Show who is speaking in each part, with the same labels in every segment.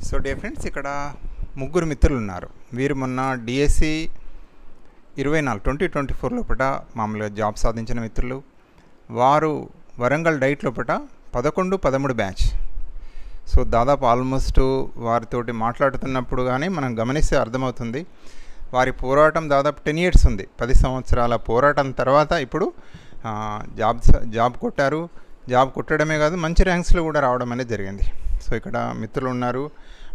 Speaker 1: So dear friends, ఇక్కడ ముగ్గురు మిత్రులు ఉన్నారు. వీరు మొన్న డిఎస్సి 2024 లోపల మామూలుగా జాబ్ సాధించిన మిత్రులు. వారు వరంగల్ డైట్ లోపల 11, 13 బ్యాచ్. సో దాదాపు ఆల్మోస్ట్ వారితోటి మాట్లాడుతున్నప్పుడు కానీ మనం గమనిస్తే అర్థమవుతుంది, వారి పోరాటం దాదాపు 10 years ఉంది. 10 సంవత్సరాల పోరాటం తర్వాత ఇప్పుడు జాబ్ కొట్టారు. జాబ్ కొట్టడమే కాదు, మంచి ర్యాంక్స్లో కూడా రావడం అనేది జరిగింది. సో ఇక్కడ మిత్రులు ఉన్నారు.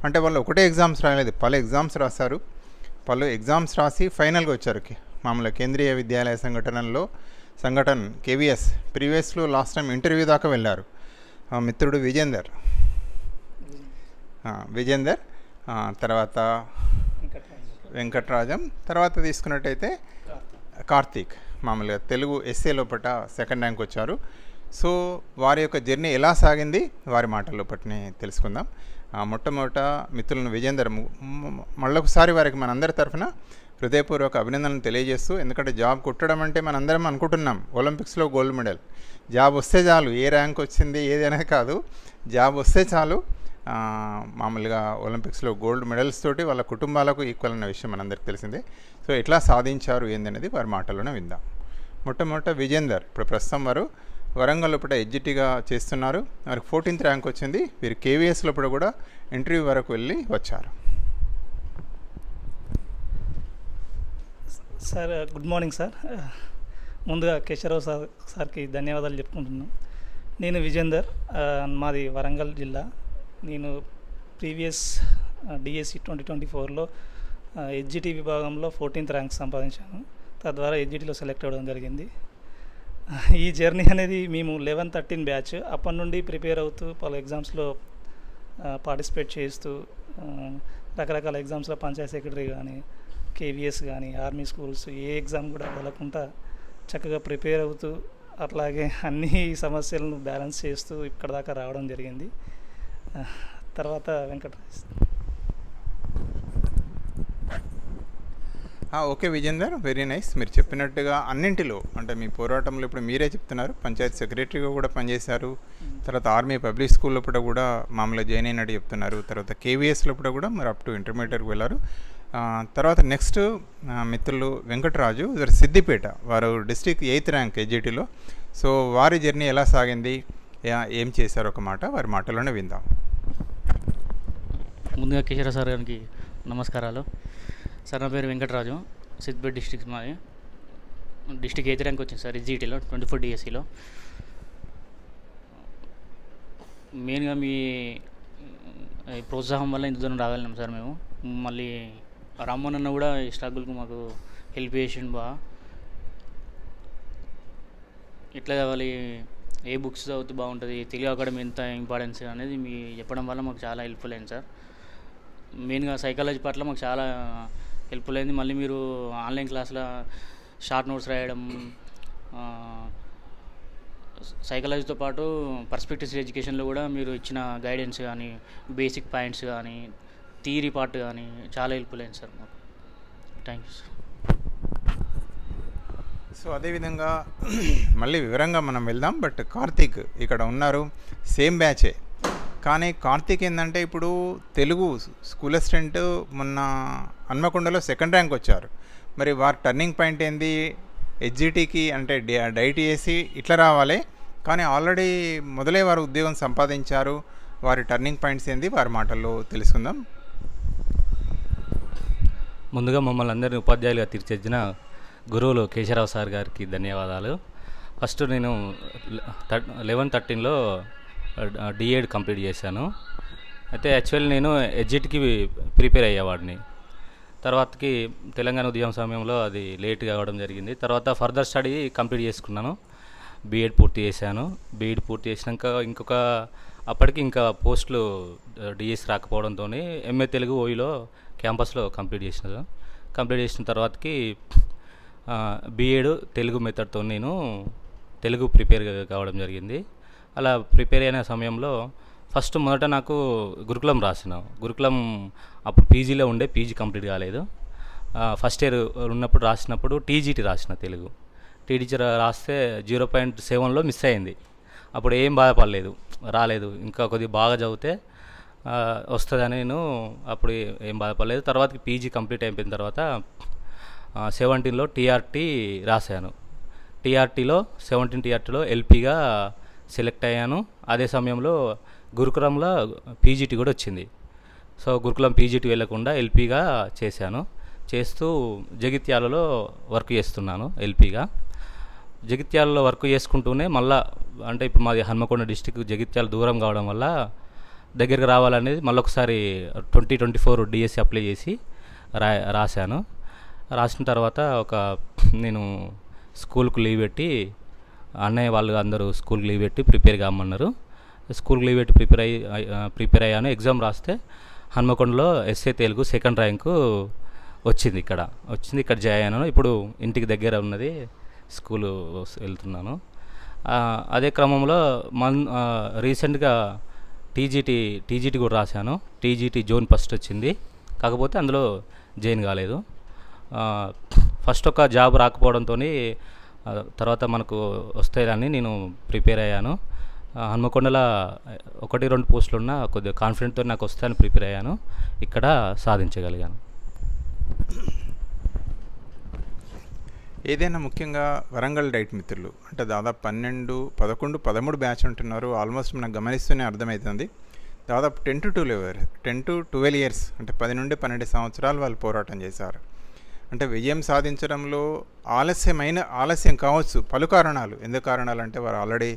Speaker 1: అంటే వాళ్ళు ఒకటే ఎగ్జామ్స్ రాయలేదు, పలు ఎగ్జామ్స్ రాశారు. పలు ఎగ్జామ్స్ రాసి ఫైనల్గా వచ్చారు. మామూలుగా కేంద్రీయ విద్యాలయ సంఘటన KVS ప్రీవియస్లో లాస్ట్ టైం ఇంటర్వ్యూ దాకా వెళ్ళారు. మిత్రుడు విజేందర్, తర్వాత వెంకట్రాజం, తర్వాత తీసుకున్నట్టయితే కార్తీక్. మామూలుగా తెలుగు ఎస్ఏ లోపల సెకండ్ ర్యాంక్ వచ్చారు. సో వారి యొక్క జర్నీ ఎలా సాగింది వారి మాటల లోపటిని తెలుసుకుందాం. మొట్టమొదట మిత్రులను విజేందర్ మళ్ళొకసారి వారికి మనందరి తరఫున హృదయపూర్వక అభినందనలు తెలియజేస్తూ, ఎందుకంటే జాబ్ కొట్టడం అంటే మనందరం అనుకుంటున్నాం ఒలింపిక్స్లో గోల్డ్ మెడల్, జాబ్ వస్తే చాలు, ఏ ర్యాంక్ వచ్చింది ఏది అనేది కాదు, జాబ్ వస్తే చాలు మామూలుగా ఒలింపిక్స్లో గోల్డ్ మెడల్స్ తోటి వాళ్ళ కుటుంబాలకు ఈక్వల్ అన్న విషయం మనందరికీ తెలిసిందే. సో ఎట్లా సాధించారు ఏందనేది వారి మాటల్లోనే విందాం. మొట్టమొదట విజేందర్, ఇప్పుడు ప్రస్తుతం వారు వరంగల్ లోపల ఎడ్జిటీగా చేస్తున్నారు. వారికి 14th ర్యాంక్ వచ్చింది. వీరు KVS లోపల కూడా ఇంటర్వ్యూ వరకు వెళ్ళి వచ్చారు.
Speaker 2: Sir good morning sir. ముందుగా కేశవరావు సార్కి ధన్యవాదాలు చెప్పుకుంటున్నాం. నేను విజేందర్, మాది వరంగల్ జిల్లా. నేను ప్రీవియస్ డిఎస్సి 2024లో ఎడ్జిటీ విభాగంలో 14th ర్యాంక్ సంపాదించాను. తద్వారా ఎడ్జిటీలో సెలెక్ట్ అవ్వడం జరిగింది. ఈ జర్నీ అనేది మేము 11, 13 బ్యాచ్ అప్పటి నుండి ప్రిపేర్ అవుతూ పలు ఎగ్జామ్స్లో పార్టిసిపేట్ చేస్తూ రకరకాల ఎగ్జామ్స్లో పంచాయత్ సెక్రటరీ కానీ, KVS కానీ, ఆర్మీ స్కూల్స్ ఏ ఎగ్జామ్ కూడా వదలకుండా చక్కగా ప్రిపేర్ అవుతూ అట్లాగే అన్ని సమస్యలను బ్యాలెన్స్ చేస్తూ ఇక్కడ దాకా రావడం జరిగింది. తర్వాత Venkatraj.
Speaker 1: Okay Vijender, very nice. మీరు చెప్పినట్టుగా అన్నింటిలో అంటే మీ పోరాటంలో ఇప్పుడు మీరే చెప్తున్నారు, పంచాయత్ సెక్రటరీగా కూడా పనిచేశారు, తర్వాత ఆర్మీ పబ్లిక్ స్కూల్ లోపల కూడా మామూలుగా జాయిన్ అయినట్టు చెప్తున్నారు, తర్వాత KVS లోపల కూడా మరి అప్ టు ఇంటర్మీడియట్కి వెళ్ళారు. తర్వాత నెక్స్ట్ మిత్రులు వెంకటరాజు, సిద్దిపేట, వారు డిస్ట్రిక్ట్ 8th ర్యాంక్ ఎడ్జిటీలో. సో వారి జర్నీ ఎలా సాగింది, ఏం చేశారు ఒక మాట వారి మాటలోనే విందాం.
Speaker 3: ముందుగా కిషోర్ సార్ గారికి నమస్కారాలు. సార్ నా పేరు వెంకటరాజు, సిద్దిపేట డిస్ట్రిక్ట్ మాది. డిస్ట్రిక్ట్ 8th ర్యాంక్ వచ్చింది సార్ ఎడ్జిటీలో 24 డిఎస్సిలో. మెయిన్గా మీ ప్రోత్సాహం వల్ల ఇంత దూరం రాగలిగినాం సార్ మేము. మళ్ళీ రామ్మోహన్ అన్న కూడా ఈ స్ట్రగుల్కి మాకు హెల్ప్ చేసిండు బాగా. ఎట్లా కావాలి, ఏ బుక్స్ చదివితే బాగుంటుంది, తెలుగు అకాడమీ ఎంత ఇంపార్టెన్స్ అనేది మీ చెప్పడం వల్ల మాకు చాలా హెల్ప్ఫుల్ అయింది సార్. మెయిన్గా సైకాలజీ పట్ల మాకు చాలా హెల్ప్ఫుల్ అయింది. మళ్ళీ మీరు ఆన్లైన్ క్లాస్లో షార్ట్ నోట్స్ రాయడం, సైకాలజీతో పాటు పర్స్పెక్టివ్స్ ఎడ్యుకేషన్లో కూడా మీరు ఇచ్చిన గైడెన్స్ కానీ, బేసిక్ పాయింట్స్ కానీ, థియరీ పార్ట్ కానీ చాలా హెల్ప్ఫుల్ అయింది సార్ మాకు. Thank you sir.
Speaker 1: సో అదేవిధంగా మళ్ళీ వివరంగా మనం వెళ్దాం. బట్ కార్తీక్ ఇక్కడ ఉన్నారు, సేమ్ బ్యాచే. కానీ కార్తీక్ ఏంటంటే ఇప్పుడు తెలుగు స్కూల్ అసిస్టెంట్ మొన్న హన్మకొండలో 2nd ర్యాంక్ వచ్చారు. మరి వారి టర్నింగ్ పాయింట్ ఏంది, ఎడ్జిటీకి అంటే డైట్ చేసి ఇట్లా రావాలి, కానీ ఆల్రెడీ మొదలై వారు ఉద్యోగం సంపాదించారు. వారి టర్నింగ్ పాయింట్స్ ఏంది వారి మాటల్లో తెలుసుకుందాం.
Speaker 4: ముందుగా మమ్మల్ని అందరినీ ఉపాధ్యాయులుగా తీర్చిదిద్దిన గురువులు కేశవరావు సార్ గారికి ధన్యవాదాలు. ఫస్ట్ నేను 11, 13లో D.Ed కంప్లీట్ చేశాను. అయితే యాక్చువల్లీ నేను ఎడ్జిట్కి ప్రిపేర్ అయ్యేవాడిని. తర్వాతకి తెలంగాణ ఉద్యమ సమయంలో అది లేట్గా అవ్వడం జరిగింది. తర్వాత ఫర్దర్ స్టడీ కంప్లీట్ చేసుకున్నాను, B.Ed పూర్తి చేశాను. B.Ed పూర్తి చేసినాక అప్పటికి ఇంకా పోస్టులు డిఎస్ రాకపోవడంతో MA తెలుగు ఓయిలో క్యాంపస్లో కంప్లీట్ చేసిన తర్వాతకి B.Ed తెలుగు మెథడ్తో నేను తెలుగు ప్రిపేర్ కావడం జరిగింది. అలా ప్రిపేర్ అయిన సమయంలో మొదట నాకు గురుకులం గురుకులం అప్పుడు పీజీలో ఉండే, పీజీ కంప్లీట్ కాలేదు. ఫస్ట్ ఇయర్ ఉన్నప్పుడు రాసినప్పుడు TGT రాసిన తెలుగు. TGT రాస్తే 0.7లో మిస్ అయింది. అప్పుడు ఏం బాధపడలేదు, రాలేదు. ఇంకా కొద్దిగా బాగా చదివితే వస్తుందని నేను అప్పుడు ఏం బాధపడలేదు. తర్వాతకి పీజీ కంప్లీట్ అయిపోయిన తర్వాత 17లో టీఆర్టీ రాశాను. టీఆర్టీలో 17 టీఆర్టీలో ఎల్పీగా సెలెక్ట్ అయ్యాను. అదే సమయంలో గురుకులంలో పీజీటీ కూడా వచ్చింది. సో గురుకులం పీజీటీ వెళ్ళకుండా ఎల్పీగా చేశాను. చేస్తూ జగిత్యాలలో వర్క్ చేస్తున్నాను ఎల్పీగా. జగిత్యాలలో వర్క్ చేసుకుంటూనే మళ్ళీ అంటే ఇప్పుడు మాది హన్మకొండ డిస్టిక్, జగిత్యాల దూరం కావడం వల్ల దగ్గరికి రావాలనేది మళ్ళొకసారి 2024 డిఎస్సి అప్లై చేసి రాశాను. రాసిన తర్వాత నేను స్కూల్కి లీవ్ పెట్టి, అన్నయ్య వాళ్ళు అందరూ స్కూల్కి లీవ్ పెట్టి ప్రిపేర్ కామన్నారు. స్కూల్కి లీవ్ పెట్టి ప్రిపేర్ అయ్యాను. ఎగ్జామ్ రాస్తే హన్మకొండలో ఎస్ఏ తెలుగు 2nd ర్యాంకు వచ్చింది. ఇక్కడ జాయిన్ అయ్యాను. ఇప్పుడు ఇంటికి దగ్గర ఉన్నది, స్కూలు వెళ్తున్నాను. అదే క్రమంలో రీసెంట్గా టీజీటీ కూడా రాశాను. టీజీటీ జోన్ ఫస్ట్ వచ్చింది, కాకపోతే అందులో జాయిన్ కాలేదు. ఫస్ట్ ఒక జాబ్ రాకపోవడంతో తర్వాత మనకు వస్తాయని నేను ప్రిపేర్ అయ్యాను. హన్మకొండలో 1-2 పోస్టులు ఉన్న కొద్దిగా కాన్ఫిడెంట్తో నాకు వస్తాయని ప్రిపేర్ అయ్యాను. ఇక్కడ సాధించగలిగాను.
Speaker 1: ఏదైనా ముఖ్యంగా వరంగల్ డైట్ మిత్రులు అంటే దాదాపు 12, 11, 13 బ్యాచ్ ఉంటున్నారు. ఆల్మోస్ట్ మనకు గమనిస్తూనే అర్థమవుతుంది. దాదాపు 10 to 12 ఇయర్స్ అంటే 10 నుండి 12 సంవత్సరాలు వాళ్ళు పోరాటం చేశారు. అంటే విజయం సాధించడంలో ఆలస్యం కావచ్చు పలు కారణాలు. ఎందుకు కారణాలు అంటే వారు ఆల్రెడీ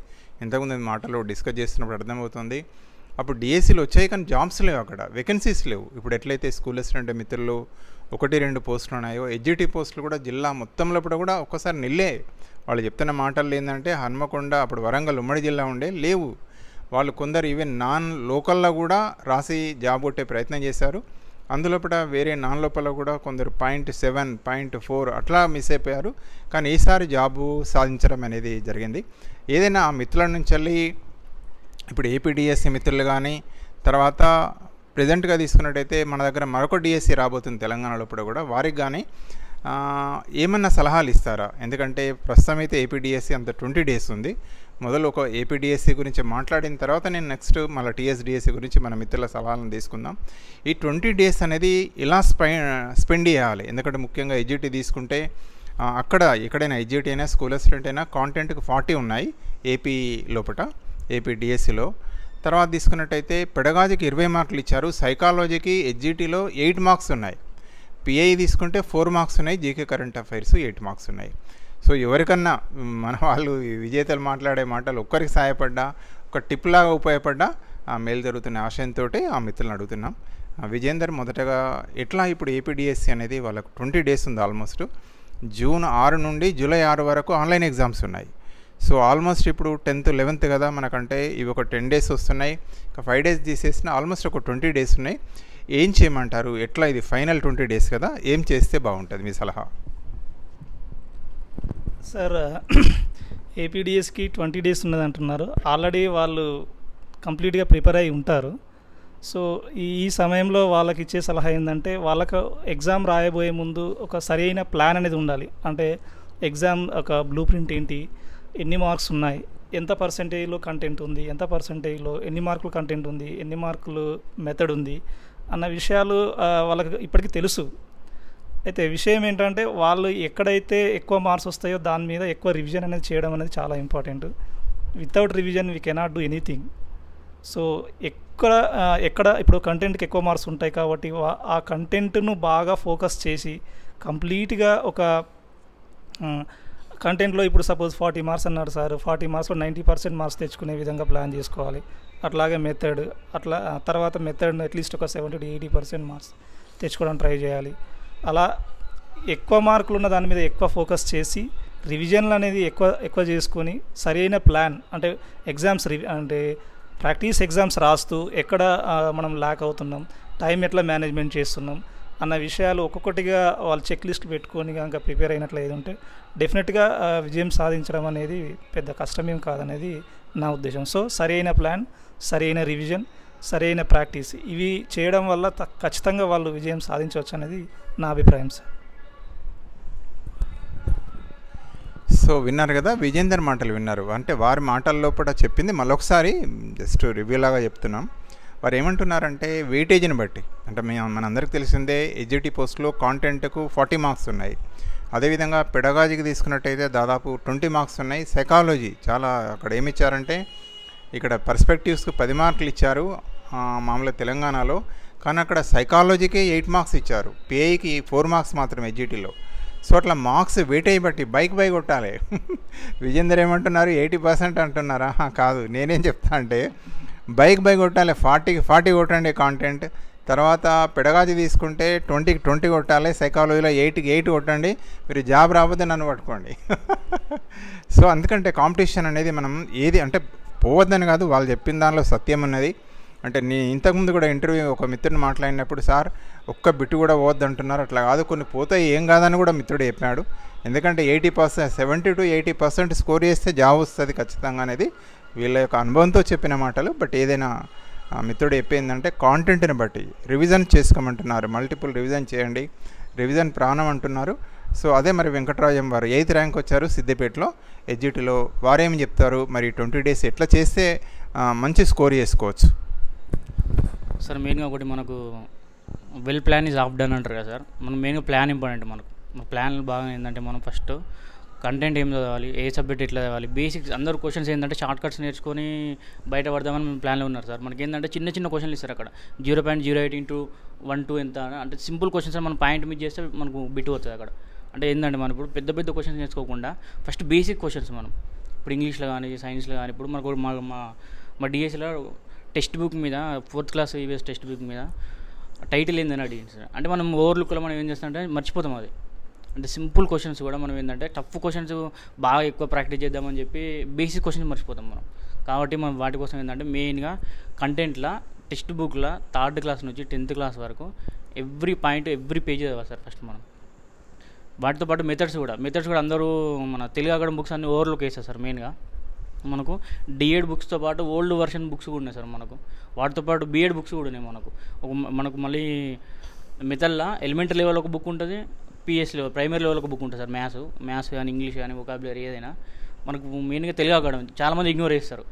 Speaker 1: ఇంతకుముందు మాటలో డిస్కస్ చేస్తున్నప్పుడు అర్థమవుతుంది. అప్పుడు డిఎస్సీలు వచ్చాయి కానీ జాబ్స్ లేవు, అక్కడ వేకెన్సీస్ లేవు. ఇప్పుడు ఎట్లయితే స్కూల్ అసిస్టెంట్ మిత్రులు 1-2 పోస్టులు ఉన్నాయో, ఎడ్జిటీ పోస్టులు కూడా జిల్లా మొత్తంలో కూడా ఒక్కసారి నిల్లే. వాళ్ళు చెప్తున్న మాటలు ఏంటంటే హన్మకొండ అప్పుడు వరంగల్ ఉమ్మడి జిల్లా ఉండే లేవు. వాళ్ళు కొందరు ఈవెన్ నాన్ లోకల్లో కూడా రాసి జాబ్ కొట్టే ప్రయత్నం చేశారు. అందులోపల వేరే నాన్ లోపల కూడా కొందరు 0.7, 0.4 అట్లా మిస్ అయిపోయారు. కానీ ఈసారి జాబు సాధించడం అనేది జరిగింది. ఏదైనా ఆ మిత్రుల నుంచి వెళ్ళి ఇప్పుడు ఏపీడిఎస్సి మిత్రులు కానీ, తర్వాత ప్రజెంట్గా తీసుకున్నట్టయితే మన దగ్గర మరొక డిఎస్సి రాబోతుంది తెలంగాణలో కూడా, వారికి కానీ ఏమన్నా సలహాలు ఇస్తారా? ఎందుకంటే ప్రస్తుతం అయితే ఏపీడిఎస్సి అంత 20 days ఉంది. మొదలు ఒక ఏపీడిఎస్సి గురించి మాట్లాడిన తర్వాత నేను నెక్స్ట్ మళ్ళీ టీఎస్డిఎస్సి గురించి మన మిత్రుల సలహాలను తీసుకుందాం. ఈ 20 days అనేది ఇలా స్పెండ్ చేయాలి. ఎందుకంటే ముఖ్యంగా ఎడ్జిటీ తీసుకుంటే అక్కడ ఎక్కడైనా ఎడ్జిటీ అయినా స్కూల్ అసిస్టెంట్ అయినా కాంటెంట్కి 40 ఉన్నాయి ఏపీ లోపల, ఏపీ డిఎస్సిలో. తర్వాత తీసుకున్నట్టయితే పెడగాజీకి 20 మార్కులు ఇచ్చారు, సైకాలజీకి ఎడ్జిటీలో 8 మార్క్స్ ఉన్నాయి, పిఐ తీసుకుంటే 4 మార్క్స్ ఉన్నాయి, జీకే కరెంట్ అఫైర్స్ 8 మార్క్స్ ఉన్నాయి. సో ఎవరికన్నా మన వాళ్ళు విజేతలు మాట్లాడే మాటలు ఒక్కరికి సహాయపడ్డా, ఒక టిప్ లాగా ఉపయోగపడ్డా మేలు జరుగుతున్న ఆశయంతో ఆ మిత్రులను అడుగుతున్నాం. విజేందర్, మొదటగా ఎట్లా ఇప్పుడు ఏపీడిఎస్సి అనేది వాళ్ళకు 20 days ఉంది. ఆల్మోస్ట్ జూన్ 6 నుండి జూలై 6 వరకు ఆన్లైన్ ఎగ్జామ్స్ ఉన్నాయి. సో ఆల్మోస్ట్ ఇప్పుడు 10th, 11th కదా మనకంటే ఇవి ఒక 10 days వస్తున్నాయి. ఒక 5 days తీసేసిన ఆల్మోస్ట్ ఒక 20 days ఉన్నాయి. ఏం చేయమంటారు? ఎట్లా ఇది ఫైనల్ 20 days కదా, ఏం చేస్తే బాగుంటుంది మీ సలహా?
Speaker 2: సార్, ఏపీడిఎస్కి 20 days ఉన్నది అంటున్నారు. ఆల్రెడీ వాళ్ళు కంప్లీట్గా ప్రిపేర్ అయి ఉంటారు. సో ఈ సమయంలో వాళ్ళకి ఇచ్చే సలహా ఏంటంటే, వాళ్ళకు ఎగ్జామ్ రాయబోయే ముందు ఒక సరైన ప్లాన్ అనేది ఉండాలి. అంటే ఎగ్జామ్ ఒక బ్లూ ప్రింట్ ఏంటి, ఎన్ని మార్క్స్ ఉన్నాయి, ఎంత పర్సెంటేజ్లో కంటెంట్ ఉంది, ఎంత పర్సెంటేజ్లో ఎన్ని మార్కులు కంటెంట్ ఉంది, ఎన్ని మార్కులు మెథడ్ ఉంది అన్న విషయాలు వాళ్ళకి ఇప్పటికీ తెలుసు. అయితే విషయం ఏంటంటే, వాళ్ళు ఎక్కడైతే ఎక్కువ మార్క్స్ వస్తాయో దాని మీద ఎక్కువ రివిజన్ అనేది చేయడం అనేది చాలా important. Without revision we cannot do anything. So ఎక్కడ ఇప్పుడు కంటెంట్కి ఎక్కువ మార్క్స్ ఉంటాయి కాబట్టి ఆ కంటెంట్ను బాగా ఫోకస్ చేసి కంప్లీట్గా ఒక కంటెంట్లో ఇప్పుడు సపోజ్ 40 మార్క్స్ అన్నారు సార్, 40 మార్క్స్లో 90% మార్క్స్ తెచ్చుకునే విధంగా ప్లాన్ చేసుకోవాలి. అట్లాగే మెథడ్, అట్లా తర్వాత మెథడ్ అట్లీస్ట్ ఒక 70 to 80% మార్క్స్ తెచ్చుకోవడానికి ట్రై చేయాలి. అలా ఎక్కువ మార్కులు ఉన్న దాని మీద ఎక్కువ ఫోకస్ చేసి రివిజన్లు అనేది ఎక్కువ చేసుకొని సరైన ప్లాన్ అంటే ఎగ్జామ్స్ అంటే ప్రాక్టీస్ ఎగ్జామ్స్ రాస్తూ ఎక్కడ మనం ల్యాక్ అవుతున్నాం, టైం ఎట్లా మేనేజ్మెంట్ చేస్తున్నాం అన్న విషయాలు ఒక్కొక్కటిగా వాళ్ళు చెక్ లిస్ట్ పెట్టుకొని కనుక ప్రిపేర్ అయినట్లు ఏది ఉంటే డెఫినెట్గా విజయం సాధించడం అనేది పెద్ద కష్టమేం కాదనేది నా ఉద్దేశం. సో సరైన ప్లాన్, సరైన రివిజన్, సరైన ప్రాక్టీస్ ఇవి చేయడం వల్ల ఖచ్చితంగా వాళ్ళు విజయం సాధించవచ్చు అనేది నా అభిప్రాయం సార్.
Speaker 1: సో విన్నారు కదా, విజేందర్ మాటలు విన్నారు. అంటే వారి మాటల్లో కూడా చెప్పింది మళ్ళొకసారి జస్ట్ రివ్యూ లాగా చెప్తున్నాం. వారు ఏమంటున్నారంటే వెయిటేజ్ని బట్టి, అంటే మనందరికీ తెలిసిందే ఎడ్జిటి పోస్ట్లో కాంటెంట్కు 40 మార్క్స్ ఉన్నాయి. అదేవిధంగా పెడగాజీకి తీసుకున్నట్టయితే దాదాపు 20 మార్క్స్ ఉన్నాయి. సైకాలజీ చాలా అక్కడ ఏమి ఇచ్చారంటే ఇక్కడ పర్స్పెక్టివ్స్కి 10 మార్కులు ఇచ్చారు మామూలుగా తెలంగాణలో, కానీ అక్కడ సైకాలజీకి 8 మార్క్స్ ఇచ్చారు, పిఐకి 4 మార్క్స్ మాత్రం ఎడ్జిటీలో. సో అట్లా మార్క్స్ వెయిటేజ్ బట్టి బైక్ కొట్టాలి. విజేందర్ ఏమంటున్నారు 80% అంటున్నారా? కాదు, నేనేం చెప్తా అంటే బైక్ కొట్టాలి, 40కి 40 కొట్టండి కాంటెంట్. తర్వాత పెడగాజీ తీసుకుంటే 20కి 20 కొట్టాలి, సైకాలజీలో 8కి 8 కొట్టండి. మీరు జాబ్ రాకపోతే నన్ను పట్టుకోండి. సో అందుకంటే కాంపిటీషన్ అనేది మనం ఏది అంటే పోవద్దని కాదు, వాళ్ళు చెప్పిన దానిలో సత్యం ఉన్నది. అంటే నేను ఇంతకుముందు కూడా ఇంటర్వ్యూ ఒక మిత్రుడిని మాట్లాడినప్పుడు, సార్ ఒక్క బిట్టు కూడా పోవద్దు అంటున్నారు, అట్లా కాదు కొన్ని పోతాయి ఏం కాదని కూడా మిత్రుడు చెప్పాడు. ఎందుకంటే 80%, 70 to 80% స్కోర్ చేస్తే జాబ్ వస్తుంది ఖచ్చితంగా అనేది వీళ్ళ యొక్క అనుభవంతో చెప్పిన మాటలు. బట్ ఏదైనా మిత్రుడు చెప్పిందంటే కాంటెంట్ని బట్టి రివిజన్ చేసుకోమంటున్నారు, మల్టిపుల్ రివిజన్ చేయండి, రివిజన్ ప్రాణం అంటున్నారు. సో అదే మరి వెంకటరాజం వారు 8th ర్యాంక్ వచ్చారు సిద్దిపేటలో ఎడ్జిటీలో. వారేమి చెప్తారు మరి 20 days ఎట్లా చేస్తే మంచి స్కోర్ చేసుకోవచ్చు?
Speaker 3: సార్ మెయిన్గా ఒకటి మనకు well plan is half done అంటారు కదా సార్. మనం మెయిన్గా ప్లాన్ ఇంపార్టెంట్. మన ప్లాన్ బాగా ఏంటంటే మనం ఫస్ట్ కంటెంట్ ఏం చదవాలి, ఏ సబ్జెక్ట్ ఎట్లా చదవాలి, బేసిక్స్. అందరూ క్వశ్చన్స్ ఏంటంటే షార్ట్ కట్స్ నేర్చుకొని బయటపడదామని మేము ప్లాన్లో ఉన్నారు సార్. మనకి ఏంటంటే చిన్న చిన్న క్వశ్చన్లు ఇస్తారు అక్కడ, 0.08 into 1 2 ఎంత అంటే సింపుల్ క్వశ్చన్స్. మనం పాయింట్ మిస్ చేస్తే మనకు బిట్ అవుతుంది అక్కడ. అంటే ఏంటంటే మనం ఇప్పుడు పెద్ద పెద్ద క్వశ్చన్స్ నేర్చుకోకుండా ఫస్ట్ బేసిక్ క్వశ్చన్స్ మనం ఇప్పుడు ఇంగ్లీష్లో కానీ సైన్స్లో కానీ, ఇప్పుడు మనకు మా డిఎస్సిలో టెక్స్ట్ బుక్ మీద 4th class EVS text book మీద టైటిల్ ఏందని అడిగింది సార్. అంటే మనం ఓవర్లుక్లో మనం ఏం చేస్తామంటే మర్చిపోతాం అది. అంటే సింపుల్ క్వశ్చన్స్ కూడా మనం ఏంటంటే టఫ్ క్వశ్చన్స్ బాగా ఎక్కువ ప్రాక్టీస్ చేద్దామని చెప్పి బేసిక్ క్వశ్చన్స్ మర్చిపోతాం మనం. కాబట్టి మనం వాటి కోసం ఏంటంటే మెయిన్గా కంటెంట్లో టెక్స్ట్ బుక్లో 3rd class నుంచి 10th class వరకు ఎవ్రీ పాయింట్ ఎవ్రీ పేజ్ చదవాలి సార్ ఫస్ట్ మనం. వాటితో పాటు మెథడ్స్ కూడా అందరూ మన తెలుగు అకాడమీ బుక్స్ అన్ని ఓవర్లుక్ వేస్తారు సార్. మెయిన్గా మనకు డిఎడ్ బుక్స్తో పాటు ఓల్డ్ వర్షన్ బుక్స్ కూడా ఉన్నాయి సార్ మనకు. వాటితో పాటు బిఎడ్ బుక్స్ కూడా ఉన్నాయి మనకు మళ్ళీ మెథడ్లో ఎలిమెంటరీ లెవెల్ ఒక బుక్ ఉంటుంది, పిఎస్ లెవెల్ ప్రైమరీ లెవెల్ ఒక బుక్ ఉంటుంది సార్. మ్యాథ్స్ కానీ ఇంగ్లీష్ కానీ వొకాబులరీ ఏదైనా మనకు మెయిన్గా తెలుగు అకాడమీ చాలామంది ఇగ్నోర్ చేస్తారు.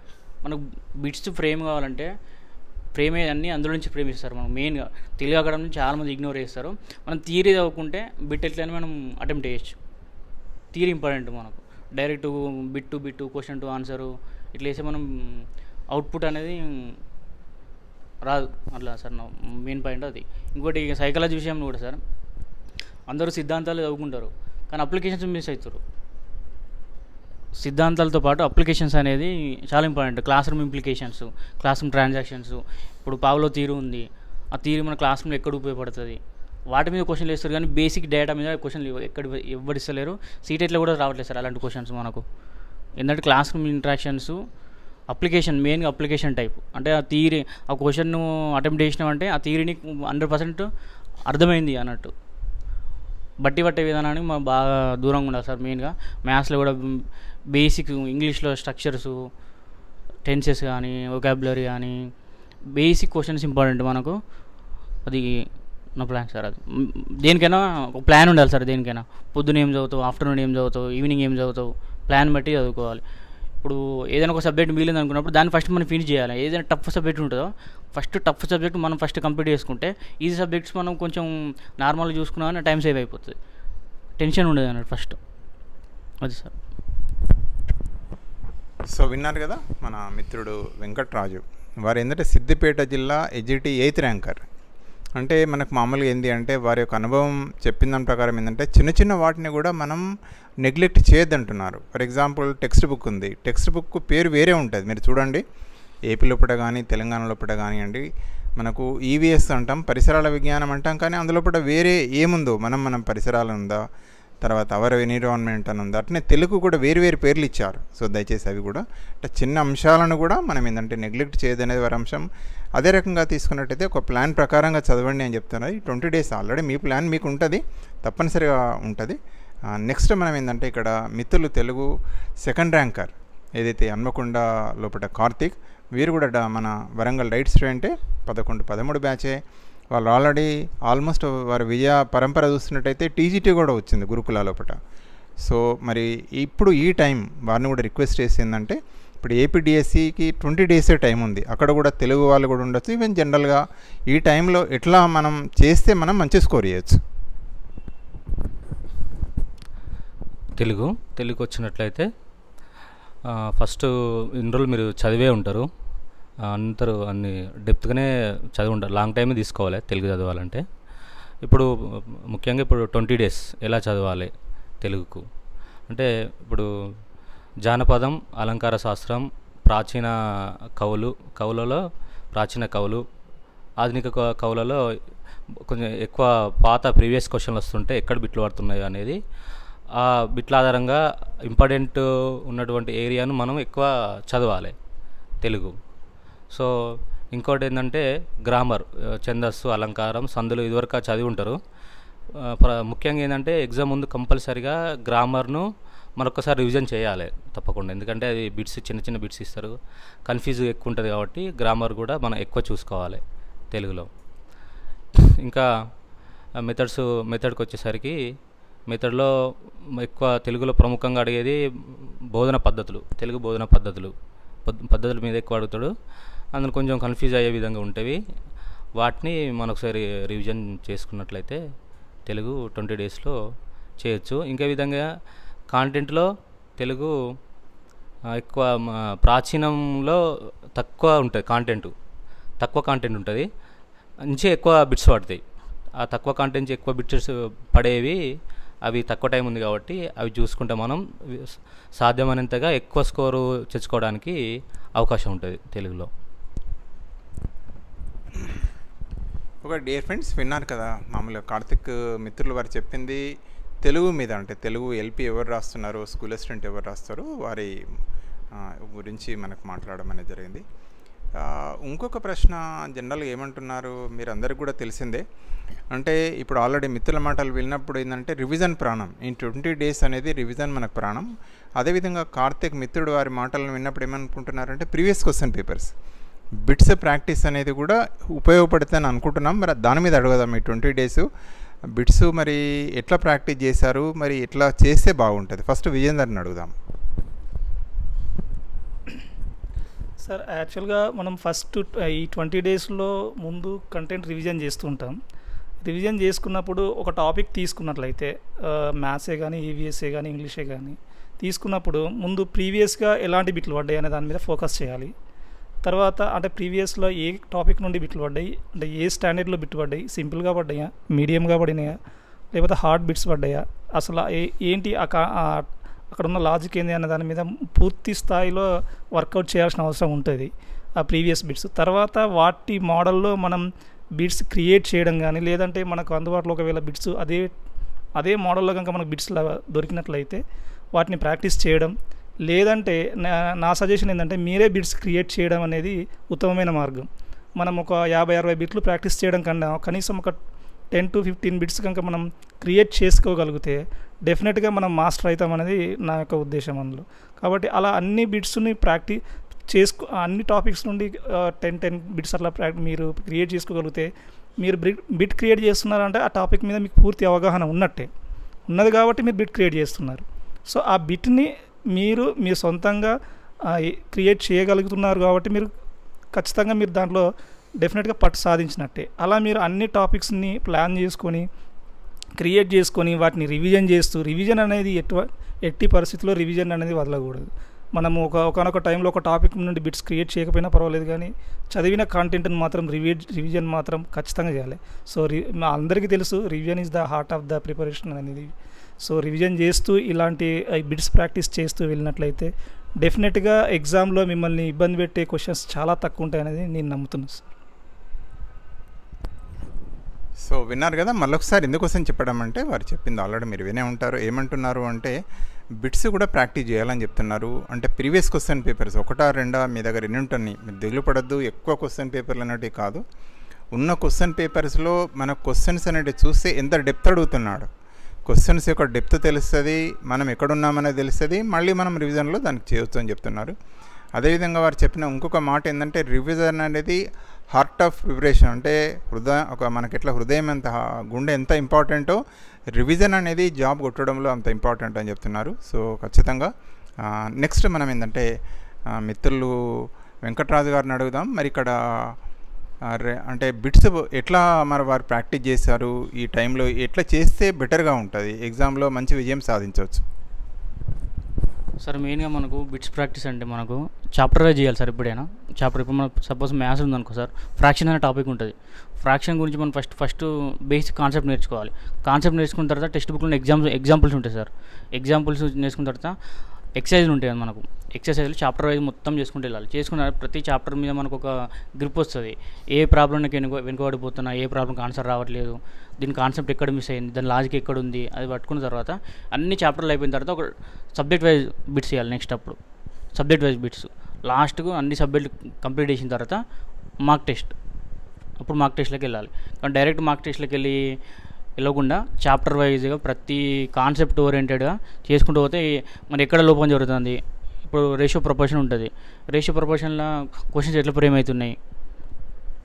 Speaker 3: మనకు బిట్స్ ఫ్రేమ్ కావాలంటే ఫ్రేమే అన్నీ అందులో నుంచి ఫ్రేమ్ ఇస్తారు మనకు. మెయిన్గా తెలుగు అకాడమీ నుంచి చాలామంది ఇగ్నోర్ చేస్తారు. మనం థియరీ చదువుకుంటే బిట్ ఎట్లయినా మనం అటెంప్ట్ చేయొచ్చు. థియరీ ఇంపార్టెంట్ మనకు. Direct bit to bit, question to answer ఇట్లా వేస్తే మనం అవుట్పుట్ అనేది రాదు అట్లా సార్. నా మెయిన్ పాయింట్ అది. ఇంకోటి సైకాలజీ విషయంలో కూడా సార్, అందరూ సిద్ధాంతాలు చదువుకుంటారు కానీ అప్లికేషన్స్ మిస్ అవుతారు. సిద్ధాంతాలతో పాటు అప్లికేషన్స్ అనేది చాలా important. Class room implications, class room transactions. ఇప్పుడు పావులో థియరీ ఉంది, ఆ థియరీ మన క్లాస్ రూమ్లో ఎక్కడ ఉపయోగపడుతుంది, వాటి మీద క్వశ్చన్లు వేస్తారు కానీ బేసిక్ డేటా మీద క్వశ్చన్లు ఎవరు ఇస్తలేరు. సీటెట్లో కూడా రావట్లేదు సార్ అలాంటి క్వశ్చన్స్ మనకు. ఎందుకంటే క్లాస్ రూమ్ ఇంట్రాక్షన్స్, అప్లికేషన్ మెయిన్గా అప్లికేషన్ టైప్. అంటే ఆ థియరీ ఆ క్వశ్చన్ను అటెంప్ట్ చేసినామంటే ఆ థియరీని 100% అర్థమైంది అన్నట్టు. బట్టి పట్టే విధానానికి మనం బాగా దూరంగా ఉండాలి సార్. మెయిన్గా మ్యాథ్స్లో కూడా బేసిక్ ఇంగ్లీష్లో స్ట్రక్చర్స్, టెన్సెస్ కానీ వొకాబులరీ కానీ బేసిక్ క్వశ్చన్స్ ఇంపార్టెంట్ మనకు. అది నా ప్లాన్ సార్. అది దేనికైనా ఒక ప్లాన్ ఉండాలి సార్. దేనికైనా పొద్దున ఏం చదువుతావు, ఆఫ్టర్నూన్ ఏం చదువుతావు, ఈవినింగ్ ఏం చదువుతావు, ప్లాన్ బట్టి చదువుకోవాలి. ఇప్పుడు ఏదైనా ఒక సబ్జెక్ట్ మిగిలింది అనుకున్నప్పుడు దాన్ని ఫస్ట్ మనం ఫినిష్ చేయాలి. ఏదైనా టఫ్ సబ్జెక్ట్ ఉంటుందో టఫ్ సబ్జెక్ట్ మనం ఫస్ట్ కంప్లీట్ చేసుకుంటే ఈజీ సబ్జెక్ట్స్ మనం కొంచెం నార్మల్గా చూసుకున్నామని టైం సేవ్ అయిపోతుంది, టెన్షన్ ఉండదు అన్నట్టు ఫస్ట్. అది సార్.
Speaker 1: సో విన్నారు కదా మన మిత్రుడు వెంకట్రాజు వారు ఏంటంటే సిద్దిపేట జిల్లా ఎడ్జిటి 8th ర్యాంకర్. అంటే మనకు మామూలుగా ఏంటి అంటే వారి యొక్క అనుభవం చెప్పిన దాని ప్రకారం ఏంటంటే చిన్న చిన్న వాటిని కూడా మనం నెగ్లెక్ట్ చేయొద్దంటున్నారు. ఫర్ ఎగ్జాంపుల్ టెక్స్ట్ బుక్ ఉంది, టెక్స్ట్ బుక్ పేరు వేరే ఉంటుంది. మీరు చూడండి ఏపీ లోపల కానీ తెలంగాణ లోపల కానివ్వండి, మనకు ఈవీఎస్ అంటాం, పరిసరాల విజ్ఞానం అంటాం, కానీ అందులోపల వేరే ఏముందో మనం పరిసరాలు ఉందా, తర్వాత అవర్ ఎన్విరాన్మెంట్ అని ఉందా, అట్నే తెలుగు కూడా వేరు వేరు పేర్లు ఇచ్చారు. సో దయచేసి అవి కూడా అంటే చిన్న అంశాలను కూడా మనం ఏంటంటే నెగ్లెక్ట్ చేయదనేది వారి అంశం. అదే రకంగా తీసుకున్నట్టయితే ఒక ప్లాన్ ప్రకారంగా చదవండి అని చెప్తున్నారు. ఈ 20 days ఆల్రెడీ మీ ప్లాన్ మీకు ఉంటుంది, తప్పనిసరిగా ఉంటుంది. నెక్స్ట్ మనం ఏంటంటే ఇక్కడ మిత్రులు తెలుగు 2nd ర్యాంకర్ ఏదైతే హన్మకొండ లోపల కార్తీక్, వీరు కూడా మన వరంగల్ రైట్ స్టూడెంటే, 11-13 బ్యాచే. వాళ్ళు ఆల్రెడీ ఆల్మోస్ట్ వారి విజయ పరంపర చూస్తున్నట్టయితే టీజీటీ కూడా వచ్చింది గురుకుల లోపల. సో మరి ఇప్పుడు ఈ టైం వారిని కూడా రిక్వెస్ట్ చేసిందంటే ఇప్పుడు ఏపీడిఎస్సికి 20 డేసే టైం ఉంది, అక్కడ కూడా తెలుగు వాళ్ళు కూడా ఉండొచ్చు. ఈవెన్ జనరల్గా ఈ టైంలో ఎట్లా మనం చేస్తే మనం మంచి స్కోర్ చేయొచ్చు?
Speaker 4: తెలుగు వచ్చినట్లయితే ఫస్ట్ ఇన్ని రోజులు మీరు చదివే ఉంటారు, అందరూ అన్ని డెప్త్గానే చదివి ఉంటారు, లాంగ్ టైమే తీసుకోవాలి తెలుగు చదవాలంటే. ఇప్పుడు ముఖ్యంగా ఇప్పుడు 20 డేస్ ఎలా చదవాలి తెలుగుకు అంటే, ఇప్పుడు జానపదం, అలంకార శాస్త్రం, ప్రాచీన కవులలో ప్రాచీన కవులు, ఆధునిక కవులలో కొంచెం ఎక్కువ పాత ప్రీవియస్ క్వశ్చన్లు వస్తుంటే ఎక్కడ బిట్లు పడుతున్నాయో అనేది, ఆ బిట్ల ఆధారంగా ఇంపార్టెంట్ ఉన్నటువంటి ఏరియాను మనం ఎక్కువ చదవాలి తెలుగు. సో ఇంకోటి ఏంటంటే గ్రామర్, ఛందస్సు, అలంకారం, సందులు ఇదివరకు చదివి ఉంటారు. ముఖ్యంగా ఏంటంటే ఎగ్జామ్ ముందు కంపల్సరీగా గ్రామర్ను మరొకసారి రివిజన్ చేయాలి తప్పకుండా, ఎందుకంటే అది బిట్స్ చిన్న చిన్న బిట్స్ ఇస్తారు, కన్ఫ్యూజ్ ఎక్కువ ఉంటుంది కాబట్టి గ్రామర్ కూడా మనం ఎక్కువ చూసుకోవాలి తెలుగులో. ఇంకా మెథడ్కి వచ్చేసరికి మెథడ్లో ఎక్కువ తెలుగులో ప్రముఖంగా అడిగేది బోధన పద్ధతులు, తెలుగు బోధన పద్ధతుల మీద ఎక్కువ అడుగుతాడు. అందులో కొంచెం కన్ఫ్యూజ్ అయ్యే విధంగా ఉంటవి, వాటిని మనం ఒకసారి రివిజన్ చేసుకున్నట్లయితే తెలుగు 20 డేస్లో చేయొచ్చు. ఇంకా విధంగా కాంటెంట్లో తెలుగు ఎక్కువ ప్రాచీనంలో తక్కువ ఉంటుంది, తక్కువ కాంటెంట్ ఉంటుంది, నుంచి ఎక్కువ బిట్స్ పడతాయి. ఆ తక్కువ కాంటెంట్ నుంచి ఎక్కువ బిట్స్ పడేవి అవి తక్కువ టైం ఉంది కాబట్టి అవి చూసుకుంటే మనం సాధ్యమైనంతగా ఎక్కువ స్కోరు తెచ్చుకోవడానికి అవకాశం ఉంటుంది తెలుగులో.
Speaker 1: ఒక డియర్ ఫ్రెండ్స్ విన్నారు కదా, మామూలుగా కార్తిక్ మిత్రులు వారు చెప్పింది తెలుగు మీద, అంటే తెలుగు ఎల్పి ఎవరు రాస్తున్నారో, స్కూల్ అసిస్టెంట్ ఎవరు రాస్తారో వారి గురించి మనకు మాట్లాడడం అనేది జరిగింది. ఇంకొక ప్రశ్న జనరల్గా ఏమంటున్నారు మీరు అందరికి కూడా తెలిసిందే, అంటే ఇప్పుడు ఆల్రెడీ మిత్రుల మాటలు విన్నప్పుడు ఏంటంటే రివిజన్ ప్రాణం, ఈ 20 డేస్ అనేది రివిజన్ మనకు ప్రాణం. అదేవిధంగా కార్తిక్ మిత్రుడు వారి మాటలను విన్నప్పుడు ఏమనుకుంటున్నారంటే previous question papers bits practice అనేది కూడా ఉపయోగపడుతుందని అనుకుంటున్నాం. మరి దాని మీద అడగదాం, ఈ 20 డేస్ బిట్స్ మరి ఎట్లా ప్రాక్టీస్ చేశారు, మరి ఎట్లా చేస్తే బాగుంటుంది? ఫస్ట్ విజేందర్ని అడుగుదాం.
Speaker 2: సార్ యాక్చువల్గా మనం ఫస్ట్ ఈ 20 డేస్లో ముందు కంటెంట్ రివిజన్ చేస్తూ ఉంటాం. రివిజన్ చేసుకున్నప్పుడు ఒక టాపిక్ తీసుకున్నట్లయితే మ్యాథ్సే కానీ, ఈవీఎస్ఏ కానీ, ఇంగ్లీషే కానీ తీసుకున్నప్పుడు ముందు ప్రీవియస్గా ఎలాంటి బిట్లు పడ్డాయి అనే దాని మీద ఫోకస్ చేయాలి. తర్వాత అంటే ప్రీవియస్లో ఏ టాపిక్ నుండి బిట్లు పడ్డాయి, అంటే ఏ స్టాండర్డ్లో బిట్లు పడ్డాయి, సింపుల్గా పడ్డాయా, మీడియంగా పడినాయా, లేకపోతే హార్డ్ బిట్స్ పడ్డాయా, అసలు ఏంటి అక్కడ ఉన్న లాజిక్ ఏంది అనే దాని మీద పూర్తి స్థాయిలో వర్కౌట్ చేయాల్సిన అవసరం ఉంటుంది ఆ ప్రీవియస్ బిట్స్. తర్వాత వాటి మోడల్లో మనం బిట్స్ క్రియేట్ చేయడం కానీ, లేదంటే మనకు అందుబాటులో ఒకవేళ బిట్స్ అదే మోడల్లో కనుక మనకు బిట్స్ దొరికినట్లయితే వాటిని ప్రాక్టీస్ చేయడం, లేదంటే నా సజెషన్ ఏంటంటే మీరే బిట్స్ క్రియేట్ చేయడం అనేది ఉత్తమమైన మార్గం. మనం ఒక 50-60 బిట్లు ప్రాక్టీస్ చేయడం కన్నా కనీసం ఒక 10 to 15 బిట్స్ కనుక మనం క్రియేట్ చేసుకోగలిగితే డెఫినెట్గా మనం మాస్టర్ అవుతాం అనేది నా యొక్క ఉద్దేశం అందులో. కాబట్టి అలా అన్ని బిట్స్ని అన్ని టాపిక్స్ నుండి 10 బిట్స్ అట్లా మీరు క్రియేట్ చేసుకోగలిగితే, మీరు బిట్ క్రియేట్ చేస్తున్నారంటే ఆ టాపిక్ మీద మీకు పూర్తి అవగాహన ఉన్నది కాబట్టి మీరు బిట్ క్రియేట్ చేస్తున్నారు. సో ఆ బిట్ని మీరు మీ సొంతంగా క్రియేట్ చేయగలుగుతున్నారు కాబట్టి మీరు ఖచ్చితంగా మీరు దాంట్లో డెఫినెట్గా పట్టు సాధించినట్టే. అలా మీరు అన్ని టాపిక్స్ని ప్లాన్ చేసుకొని క్రియేట్ చేసుకొని వాటిని రివిజన్ చేస్తూ, రివిజన్ అనేది ఎట్టి పరిస్థితుల్లో రివిజన్ అనేది వదలకూడదు. మనము ఒకనొక టైంలో ఒక టాపిక్ నుండి బిట్స్ క్రియేట్ చేయకపోయినా పర్వాలేదు, కానీ చదివిన కాంటెంట్ని మాత్రం రివిజన్ మాత్రం ఖచ్చితంగా చేయాలి. సో అందరికీ తెలుసు revision is the heart of the preparation అనేది. సో రివిజన్ చేస్తూ ఇలాంటి బిట్స్ ప్రాక్టీస్ చేస్తూ వెళ్ళినట్లయితే డెఫినెట్గా ఎగ్జామ్లో మిమ్మల్ని ఇబ్బంది పెట్టే క్వశ్చన్స్ చాలా తక్కువ ఉంటాయనేది నేను నమ్ముతున్నాను సార్.
Speaker 1: సో విన్నారు కదా, మళ్ళొకసారి ఎందుకోసం చెప్పడం అంటే వారు చెప్పింది ఆల్రెడీ మీరు వినే ఉంటారు. ఏమంటున్నారు అంటే బిట్స్ కూడా ప్రాక్టీస్ చేయాలని చెప్తున్నారు. అంటే ప్రీవియస్ క్వశ్చన్ పేపర్స్ 1-2 మీ దగ్గర ఎన్ని ఉంటాయి, మీరు దిగులు పడద్దు. ఎక్కువ క్వశ్చన్ పేపర్లు అనేవి కాదు, ఉన్న క్వశ్చన్ పేపర్స్లో మన క్వశ్చన్స్ అనేవి చూస్తే ఎంత డెప్త్ అడుగుతున్నాడు, క్వశ్చన్స్ యొక్క డెప్త్ తెలుస్తుంది, మనం ఎక్కడున్నామనేది తెలుస్తుంది, మళ్ళీ మనం రివిజన్లో దానికి చేయొచ్చు అని చెప్తున్నారు. అదేవిధంగా వారు చెప్పిన ఇంకొక మాట ఏంటంటే రివిజన్ అనేది హార్ట్ ఆఫ్ ప్రిపరేషన్. అంటే మనకెట్లా హృదయం ఎంత, గుండె ఎంత ఇంపార్టెంటో రివిజన్ అనేది జాబ్ కొట్టడంలో అంత ఇంపార్టెంట్ అని చెప్తున్నారు. సో ఖచ్చితంగా నెక్స్ట్ మనం ఏంటంటే మిత్రులు వెంకటరాజు గారిని అడుగుదాం. మరి ఇక్కడ అంటే బిట్స్ ఎట్లా మరి వారు ప్రాక్టీస్ చేశారు, ఈ టైంలో ఎట్లా చేస్తే బెటర్గా ఉంటుంది, ఎగ్జామ్లో మంచి విజయం సాధించవచ్చు?
Speaker 3: సార్ మెయిన్గా మనకు బిట్స్ ప్రాక్టీస్ అంటే మనకు చాప్టర్ వైజ్ చేయాలి సార్. ఎప్పుడైనా చాప్టర్, ఇప్పుడు మనకు సపోజ్ మ్యాథ్స్ ఉందనుకో సార్, ఫ్రాక్షన్ అనే టాపిక్ ఉంటుంది. ఫ్రాక్షన్ గురించి మనం ఫస్ట్ బేసిక్ కాన్సెప్ట్ నేర్చుకోవాలి. కాన్సెప్ట్ నేర్చుకున్న తర్వాత టెక్స్ట్ బుక్లో ఎగ్జాంపుల్స్ ఉంటాయి సార్. ఎగ్జాంపుల్స్ నేర్చుకున్న తర్వాత ఎక్సర్సైజ్లు ఉంటాయి కదా మనకు. ఎక్సర్సైజ్లు చాప్టర్ వైజ్ మొత్తం చేసుకుంటూ వెళ్ళాలి. చేసుకున్న ప్రతి చాప్టర్ మీద మనకు ఒక గ్రిప్ వస్తుంది. ఏ ప్రాబ్లంకి వెనుకబడిపోతున్నా, ఏ ప్రాబ్లంకి ఆన్సర్ రావట్లేదు, దీని కాన్సెప్ట్ ఎక్కడ మిస్ అయింది, దాని లాజిక్ ఎక్కడ ఉంది, అది పట్టుకున్న తర్వాత అన్ని చాప్టర్లు అయిపోయిన తర్వాత ఒక సబ్జెక్ట్ వైజ్ బిట్స్ చేయాలి. నెక్స్ట్ అప్పుడు సబ్జెక్ట్ వైజ్ బిట్స్ లాస్ట్కు అన్ని సబ్జెక్టులు కంప్లీట్ చేసిన తర్వాత మార్క్ టెస్ట్. అప్పుడు మార్క్ టెస్ట్లోకి వెళ్ళాలి. కానీ డైరెక్ట్ మార్క్ టెస్ట్లోకి వెళ్ళకుండా చాప్టర్ వైజ్గా ప్రతి కాన్సెప్ట్ ఓరియంటెడ్గా చేసుకుంటూ పోతే మరి ఎక్కడ లోపం జరుగుతుంది. ఇప్పుడు రేషియో ప్రపోర్షన్ ఉంటుంది. రేషియో ప్రపోర్షన్లో క్వశ్చన్స్ ఎట్లా ఫ్రేమ్ అవుతున్నాయి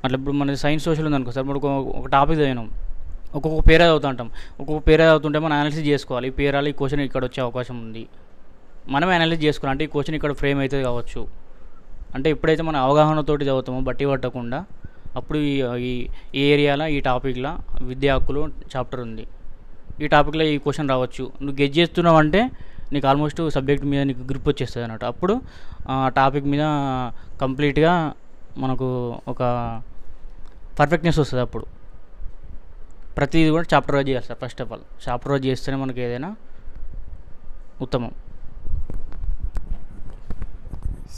Speaker 3: అట్లా. ఇప్పుడు మన సైన్స్ సోషల్ ఉందనుకో సార్, మనకు ఒక టాపిక్ చదివినాం, ఒక్కొక్క పేరా చదువుతూ ఉంటాం. ఒక్కొక్క పేరా చదువుతుంటే మనం అనాలిసిస్ చేసుకోవాలి. ఈ పేరాలు ఈ క్వశ్చన్ ఇక్కడ వచ్చే అవకాశం ఉంది, మనమే అనాలిసిస్ చేసుకోవాలి. అంటే ఈ క్వశ్చన్ ఇక్కడ ఫ్రేమ్ అవుతుంది కావచ్చు. అంటే ఎప్పుడైతే మన అవగాహనతోటి చదువుతామో బట్టి పట్టకుండా, అప్పుడు ఈ ఏరియాలో ఈ టాపిక్లో విద్యా హక్కులు చాప్టర్ ఉంది, ఈ టాపిక్లో ఈ క్వశ్చన్ రావచ్చు. నువ్వు గెస్ చేస్తున్నావు అంటే నీకు ఆల్మోస్ట్ సబ్జెక్ట్ మీద నీకు గ్రిప్ వచ్చేస్తుంది అన్నట్టు. అప్పుడు ఆ టాపిక్ మీద కంప్లీట్గా మనకు ఒక పర్ఫెక్ట్నెస్ వస్తుంది. అప్పుడు ప్రతిదీ కూడా చాప్టర్ వైజ్ చేయాలి sir. First of all chapter wise చేస్తేనే మనకి ఏదైనా ఉత్తమం.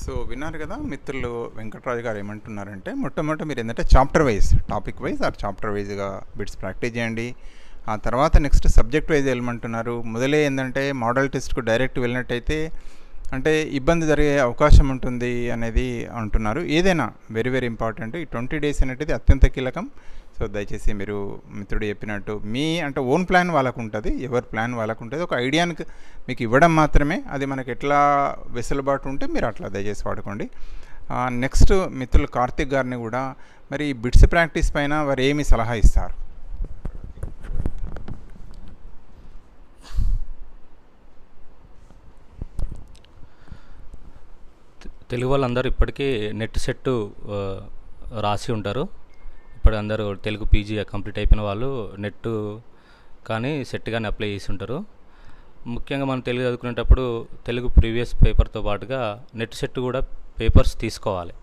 Speaker 1: సో విన్నారు కదా మిత్రులు, వెంకటరాజు గారు ఏమంటున్నారంటే మొట్టమొదటి మీరు ఏంటంటే chapter wise, topic wise are chapter వైజ్గా బిట్స్ ప్రాక్టీస్ చేయండి. ఆ తర్వాత నెక్స్ట్ సబ్జెక్ట్ వైజ్ వెళ్ళమంటున్నారు. మొదలే ఏంటంటే మోడల్ టెస్ట్కు డైరెక్ట్ వెళ్ళినట్టయితే అంటే ఇబ్బంది జరిగే అవకాశం ఉంటుంది అనేది అంటున్నారు. ఏదైనా వెరీ వెరీ ఇంపార్టెంట్. ఈ 20 days అనేది అత్యంత కీలకం. సో దయచేసి మీరు మిత్రుడు చెప్పినట్టు మీ అంటే ఓన్ ప్లాన్ వాళ్ళకు ఉంటుంది, ఎవరి ప్లాన్ వాళ్ళకు ఉంటుంది. ఒక ఐడియానికి మీకు ఇవ్వడం మాత్రమే, అది మనకు ఎట్లా వెసులుబాటు ఉంటే మీరు అట్లా దయచేసి వాడుకోండి. నెక్స్ట్ మిత్రులు కార్తిక్ గారిని కూడా మరి బిట్స్ ప్రాక్టీస్ పైన వారు ఏమి సలహా ఇస్తారు?
Speaker 4: తెలుగు వాళ్ళందరూ ఇప్పటికీ నెట్ సెట్ రాసి ఉంటారు. ఇప్పుడు అందరూ తెలుగు పీజీ కంప్లీట్ అయిపోయిన వాళ్ళు నెట్ కానీ సెట్ కానీ అప్లై చేసి ఉంటారు. ముఖ్యంగా మనం తెలుగు చదువుకునేటప్పుడు తెలుగు ప్రీవియస్ పేపర్తో పాటుగా నెట్ సెట్ కూడా పేపర్స్ తీసుకోవాలి.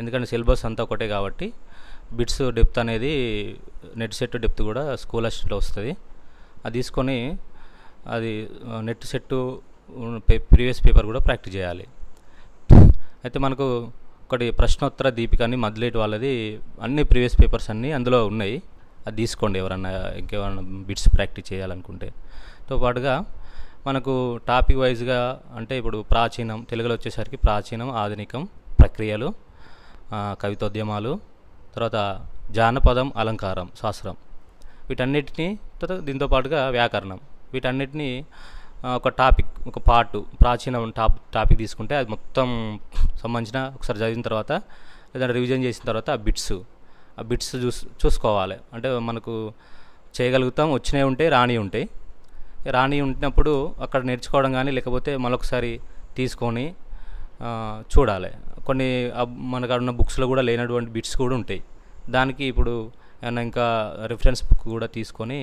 Speaker 4: ఎందుకంటే సిలబస్ అంతా ఒకటే కాబట్టి బిట్స్ డెప్త్ అనేది నెట్ సెట్ డెప్త్ కూడా స్కూల్ అసిస్టెంట్లో వస్తుంది. అది తీసుకొని అది నెట్ సెట్ ప్రీవియస్ పేపర్ కూడా ప్రాక్టీస్ చేయాలి. అయితే మనకు ఒకటి ప్రశ్నోత్తర దీపిక అని మద్లేట్ వాళ్ళది అన్ని ప్రీవియస్ పేపర్స్ అన్నీ అందులో ఉన్నాయి. అది తీసుకోండి ఎవరన్నా ఇంకేమన్నా బిట్స్ ప్రాక్టీస్ చేయాలనుకుంటే. తో పాటుగా మనకు టాపిక్ వైజ్గా అంటే ఇప్పుడు ప్రాచీనం, తెలుగులో వచ్చేసరికి ప్రాచీనం, ఆధునికం, ప్రక్రియలు, కవితోద్యమాలు, తర్వాత జానపదం, అలంకారం, శాస్త్రం, వీటన్నిటినీ తర్వాత దీంతో పాటుగా వ్యాకరణం, వీటన్నిటినీ ఒక టాపిక్ ఒక పార్ట్ ప్రాచీనం టాపిక్ తీసుకుంటే అది మొత్తం సంబంధించిన ఒకసారి చదివిన తర్వాత లేదంటే రివిజన్ చేసిన తర్వాత ఆ బిట్స్ చూసుకోవాలి. అంటే మనకు చేయగలుగుతాం, వచ్చినవి ఉంటాయి, రాని ఉంటాయి. రాని ఉంటున్నప్పుడు అక్కడ నేర్చుకోవడం కానీ లేకపోతే మరొకసారి తీసుకొని చూడాలి. కొన్ని మనకు ఉన్న బుక్స్లో కూడా లేనటువంటి బిట్స్ కూడా ఉంటాయి. దానికి ఇప్పుడు ఏమన్నా ఇంకా రిఫరెన్స్ బుక్ కూడా తీసుకొని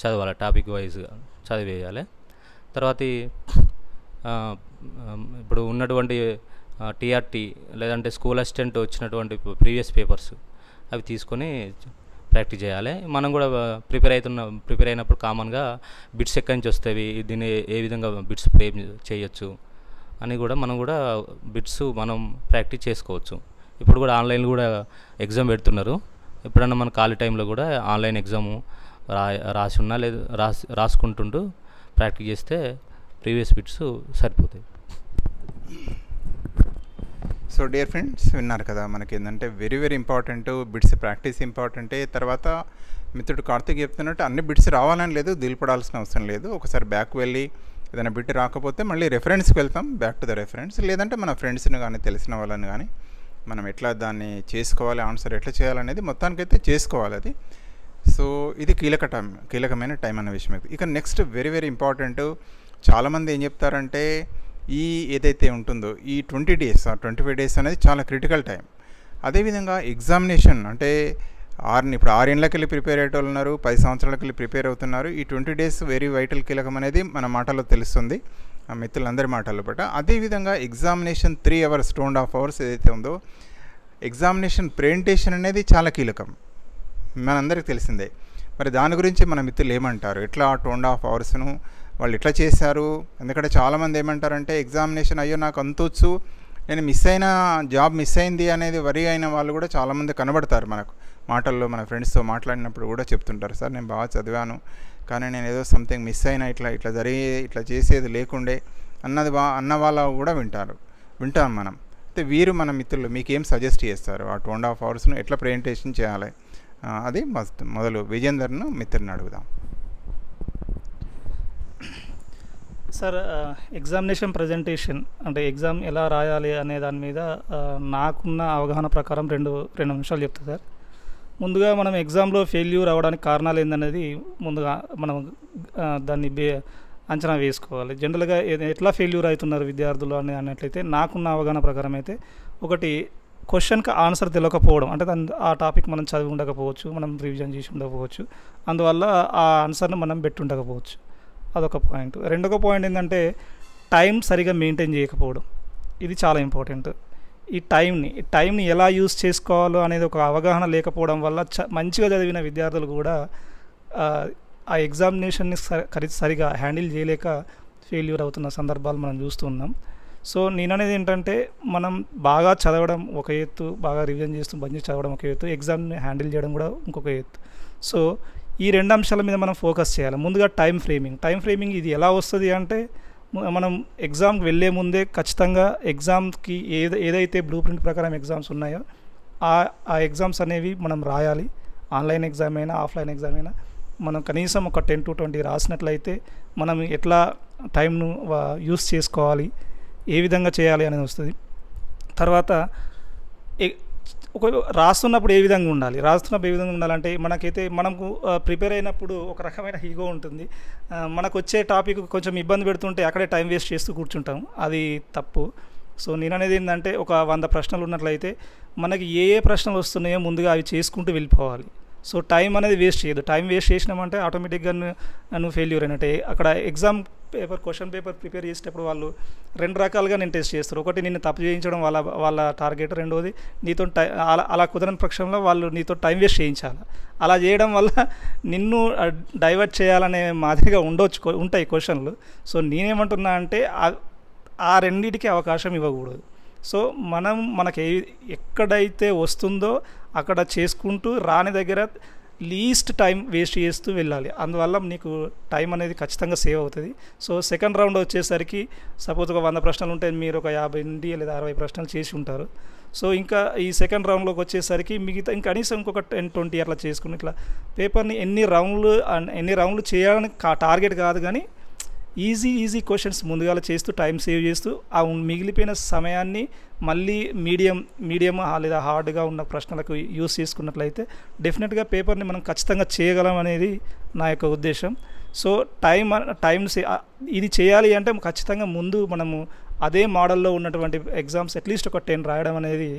Speaker 4: చదవాలి, టాపిక్ వైజ్గా చదివేయాలి. తర్వాత ఇప్పుడు ఉన్నటువంటి టీఆర్టీ లేదంటే స్కూల్ అసిస్టెంట్ వచ్చినటువంటి ప్రీవియస్ పేపర్స్ అవి తీసుకొని ప్రాక్టీస్ చేయాలి. మనం కూడా ప్రిపేర్ అయినప్పుడు కామన్గా బిట్స్ ఎక్కడి నుంచి వస్తాయి, దీన్ని ఏ విధంగా బిట్స్ ఫ్రేమ్ చేయొచ్చు అని కూడా మనం కూడా బిట్స్ మనం ప్రాక్టీస్ చేసుకోవచ్చు. ఇప్పుడు కూడా ఆన్లైన్లో కూడా ఎగ్జామ్ పెడుతున్నారు. ఎప్పుడన్నా మన ఖాళీ టైంలో కూడా ఆన్లైన్ ఎగ్జాము రాసి ఉన్నా లేదా రాసుకుంటుంటూ ప్రాక్టీస్ చేస్తే ప్రీవియస్ బిట్స్ సరిపోతాయి.
Speaker 1: సో డియర్ ఫ్రెండ్స్, విన్నారు కదా మనకి ఏంటంటే very very important bits practice ఇంపార్టెంటే. తర్వాత మిత్రుడు కార్తిక్ చెప్తున్నట్టు అన్ని బిట్స్ రావాలని లేదు, దిల్పడాల్సిన అవసరం లేదు. ఒకసారి బ్యాక్ వెళ్ళి ఏదైనా బిట్ రాకపోతే మళ్ళీ రెఫరెన్స్కి వెళ్తాం, బ్యాక్ టు ద రెఫరెన్స్. లేదంటే మన ఫ్రెండ్స్ని కానీ తెలిసిన వాళ్ళని కానీ మనం ఎట్లా దాన్ని చేసుకోవాలి, ఆన్సర్ ఎట్లా చేయాలనేది మొత్తానికైతే చేసుకోవాలి అది. సో ఇది కీలకమైన టైం అనే విషయం. ఇక నెక్స్ట్ వెరీ వెరీ ఇంపార్టెంట్, చాలామంది ఏం చెప్తారంటే ఈ ఏదైతే ఉంటుందో ఈ 20 days 25 days అనేది చాలా క్రిటికల్ టైం. అదేవిధంగా ఎగ్జామినేషన్ అంటే ఇప్పుడు 6 ఏళ్ళకి వెళ్ళి ప్రిపేర్ అయ్యేటోళ్ళు ఉన్నారు, 10 సంవత్సరాలకి వెళ్ళి ప్రిపేర్ అవుతున్నారు. ఈ 20 days వెరీ వైటల్ కీలకం అనేది మన మాటల్లో తెలుస్తుంది, మిత్రులందరి మాటల్లో బట్ట. అదేవిధంగా ఎగ్జామినేషన్ 3 hours 2.5 hours ఏదైతే ఉందో ఎగ్జామినేషన్ ప్రెజెంటేషన్ అనేది చాలా కీలకం, మనందరికీ తెలిసిందే. మరి దాని గురించి మన మిత్రులు ఏమంటారు, ఎట్లా 2.5 hours వాళ్ళు ఎట్లా చేశారు? ఎందుకంటే చాలామంది ఏమంటారంటే ఎగ్జామినేషన్ అయ్యో నాకు అంతొచ్చు, నేను జాబ్ మిస్ అయింది అనేది వరి అయిన వాళ్ళు కూడా చాలామంది కనబడతారు మనకు మాటల్లో. మన ఫ్రెండ్స్తో మాట్లాడినప్పుడు కూడా చెప్తుంటారు, సార్ నేను బాగా చదివాను కానీ నేను ఏదో సంథింగ్ మిస్ అయినా, ఇట్లా చేసేది లేకుండే అన్న వాళ్ళ కూడా వింటాం మనం. అయితే వీరు మన మిత్రులు మీకేం సజెస్ట్ చేస్తారు, ఆ 2.5 hours ఎట్లా ప్రెజెంటేషన్ చేయాలి? అది మొదలు విజేందర్ను మిత్రుని అడుగుదాం.
Speaker 2: సార్, ఎగ్జామినేషన్ ప్రజెంటేషన్ అంటే ఎగ్జామ్ ఎలా రాయాలి అనే దాని మీద నాకున్న అవగాహన ప్రకారం రెండు నిమిషాలు చెప్తా సార్. ముందుగా మనం ఎగ్జామ్లో ఫెయిల్యూర్ అవ్వడానికి కారణాలు ఏందనేది ముందుగా మనం దాన్ని అంచనా వేసుకోవాలి. జనరల్గా ఎట్లా ఫెయిల్యూర్ అవుతున్నారు విద్యార్థులు అన్నట్లయితే నాకున్న అవగాహన ప్రకారం అయితే ఒకటి క్వశ్చన్కి ఆన్సర్ తెలియకపోవడం, అంటే ఆ టాపిక్ మనం చదివి ఉండకపోవచ్చు, మనం రివిజన్ చేసి ఉండకపోవచ్చు, అందువల్ల ఆ ఆన్సర్ను మనం ఉండకపోవచ్చు, అదొక పాయింట్. రెండవ పాయింట్ ఏంటంటే టైం సరిగా మెయింటైన్ చేయకపోవడం, ఇది చాలా ఇంపార్టెంట్. ఈ టైంని ఎలా యూజ్ చేసుకోవాలో అనేది ఒక అవగాహన లేకపోవడం వల్ల మంచిగా చదివిన విద్యార్థులు కూడా ఆ ఎగ్జామినేషన్ని సరిగా హ్యాండిల్ చేయలేక ఫెయిల్యూర్ అవుతున్న సందర్భాలు మనం చూస్తున్నాం. సో నేను అనేది ఏంటంటే మనం బాగా చదవడం ఒక ఎత్తు, బాగా రివిజన్ చేస్తూ మంచిగా చదవడం ఒక ఎత్తు, ఎగ్జామ్ని హ్యాండిల్ చేయడం కూడా ఇంకొక ఎత్తు. సో ఈ రెండు అంశాల మీద మనం ఫోకస్ చేయాలి. ముందుగా టైం ఫ్రేమింగ్ ఇది ఎలా వస్తుంది అంటే మనం ఎగ్జామ్కి వెళ్ళే ముందే ఖచ్చితంగా ఎగ్జామ్కి ఏదైతే బ్లూ ప్రింట్ ప్రకారం ఎగ్జామ్స్ ఉన్నాయో ఆ ఎగ్జామ్స్ అనేవి మనం రాయాలి. ఆన్లైన్ ఎగ్జామ్ అయినా ఆఫ్లైన్ ఎగ్జామ్ అయినా మనం కనీసం ఒక 10 to 20 రాసినట్లయితే మనం ఎట్లా టైంను యూస్ చేసుకోవాలి, ఏ విధంగా చేయాలి అనేది వస్తుంది. తర్వాత రాస్తున్నప్పుడు ఏ విధంగా ఉండాలంటే మనకు ప్రిపేర్ అయినప్పుడు ఒక రకమైన ఈగో ఉంటుంది. మనకు వచ్చే టాపిక్ కొంచెం ఇబ్బంది పెడుతుంటే అక్కడే టైం వేస్ట్ చేస్తూ కూర్చుంటాం, అది తప్పు. సో నేను అనేది ఏంటంటే ఒక 100 ప్రశ్నలు ఉన్నట్లయితే మనకి ఏ ప్రశ్నలు వస్తున్నాయో ముందుగా అవి చేసుకుంటూ వెళ్ళిపోవాలి. సో టైం అనేది వేస్ట్ చేయదు. టైం వేస్ట్ చేసినామంటే ఆటోమేటిక్గా నువ్వు ఫెయిల్యూర్ అయినట్టే. అక్కడ క్వశ్చన్ పేపర్ ప్రిపేర్ చేసేటప్పుడు వాళ్ళు 2 రకాలుగా నేను టెస్ట్ చేస్తారు. ఒకటి నిన్ను తప్పు చేయించడం వాళ్ళ టార్గెట్, రెండోది నీతో అలా కుదరని పక్షంలో వాళ్ళు నీతో టైం వేస్ట్ చేయించాలి. అలా చేయడం వల్ల నిన్ను డైవర్ట్ చేయాలనే మాదిరిగా ఉంటాయి క్వశ్చన్లు. సో నేనేమంటున్నా అంటే ఆ రెండింటికి అవకాశం ఇవ్వకూడదు. సో మనకి ఎక్కడైతే వస్తుందో అక్కడ చేసుకుంటూ రాని దగ్గర లీస్ట్ టైం వేస్ట్ చేస్తూ వెళ్ళాలి. అందువల్ల నీకు టైం అనేది ఖచ్చితంగా సేవ్ అవుతుంది. సో సెకండ్ రౌండ్ వచ్చేసరికి సపోజ్ ఒక 100 ప్రశ్నలు ఉంటే మీరు ఒక 50 నుండి లేదా 60 ప్రశ్నలు చేసి ఉంటారు. సో ఇంకా ఈ సెకండ్ రౌండ్లోకి వచ్చేసరికి మిగతా కనీసం ఇంకొక 10-20 అట్లా చేసుకుని ఇట్లా పేపర్ని ఎన్ని రౌండ్లు చేయాలని టార్గెట్ కాదు, కానీ ఈజీ క్వశ్చన్స్ ముందుగా చేస్తూ టైం సేవ్ చేస్తూ ఆ మిగిలిపోయిన సమయాన్ని మళ్ళీ మీడియం లేదా హార్డ్గా ఉన్న ప్రశ్నలకు యూస్ చేసుకున్నట్లయితే డెఫినెట్గా పేపర్ని మనం ఖచ్చితంగా చేయగలం అనేది నా యొక్క ఉద్దేశం. సో టైం ఇది చేయాలి అంటే ఖచ్చితంగా ముందు మనము అదే మోడల్లో ఉన్నటువంటి ఎగ్జామ్స్ అట్లీస్ట్ ఒక 10 రాయడం అనేది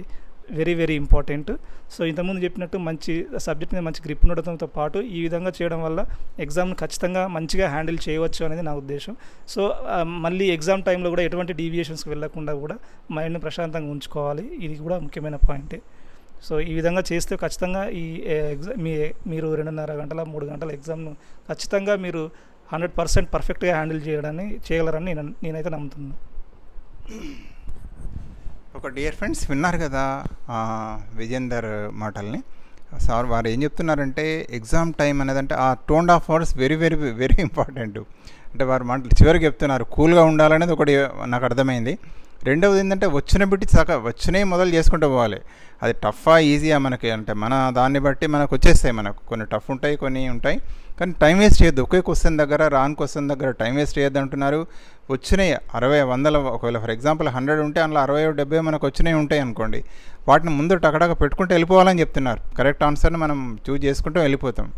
Speaker 2: వెరీ ఇంపార్టెంట్. సో ఇంతకుముందు చెప్పినట్టు మంచి సబ్జెక్ట్ మీద మంచి గ్రిప్ ఉండడంతో పాటు ఈ విధంగా చేయడం వల్ల ఎగ్జామ్ని ఖచ్చితంగా మంచిగా హ్యాండిల్ చేయవచ్చు అనేది నా ఉద్దేశం. సో మళ్ళీ ఎగ్జామ్ టైంలో కూడా ఎటువంటి డీవియేషన్స్కి వెళ్ళకుండా కూడా మైండ్ని ప్రశాంతంగా ఉంచుకోవాలి, ఇది కూడా ముఖ్యమైన పాయింటే. సో ఈ విధంగా చేస్తే ఖచ్చితంగా ఈ మీరు 2.5 గంటల 3 గంటల ఎగ్జామ్ను ఖచ్చితంగా మీరు 100% పర్ఫెక్ట్గా హ్యాండిల్ చేయగలరని నేనైతే నమ్ముతున్నాను.
Speaker 1: ఒక డియర్ ఫ్రెండ్స్ విన్నారు కదా విజేందర్ మాటల్ని. సార్ వారు ఏం చెప్తున్నారంటే ఎగ్జామ్ టైం అనేదంటే ఆ 2.5 hours వెరీ ఇంపార్టెంట్. అంటే వారు మాటలు చివరికి చెప్తున్నారు కూల్గా ఉండాలనేది ఒకటి నాకు అర్థమైంది. రెండవది ఏంటంటే వచ్చినవి మొదలు చేసుకుంటూ పోవాలి. అది టఫా ఈజీగా మనకి అంటే మన దాన్ని బట్టి మనకు వచ్చేస్తాయి. మనకు కొన్ని టఫ్ ఉంటాయి, కొన్ని ఉంటాయి, కానీ టైం వేస్ట్ చేయొద్దు. ఒకే క్వశ్చన్ దగ్గర రాని క్వశ్చన్ దగ్గర టైం వేస్ట్ చేయొద్దు అంటున్నారు. వచ్చినాయి 60-100 ఒకవేళ ఫర్ ఎగ్జాంపుల్ 100 ఉంటే అందులో 60-70 మనకు వచ్చినాయి ఉంటాయి అనుకోండి, వాటిని ముందు టకటక పెట్టుకుంటూ వెళ్ళిపోవాలని చెప్తున్నారు. కరెక్ట్ ఆన్సర్ని మనం చూజ్ చేసుకుంటూ వెళ్ళిపోతాం.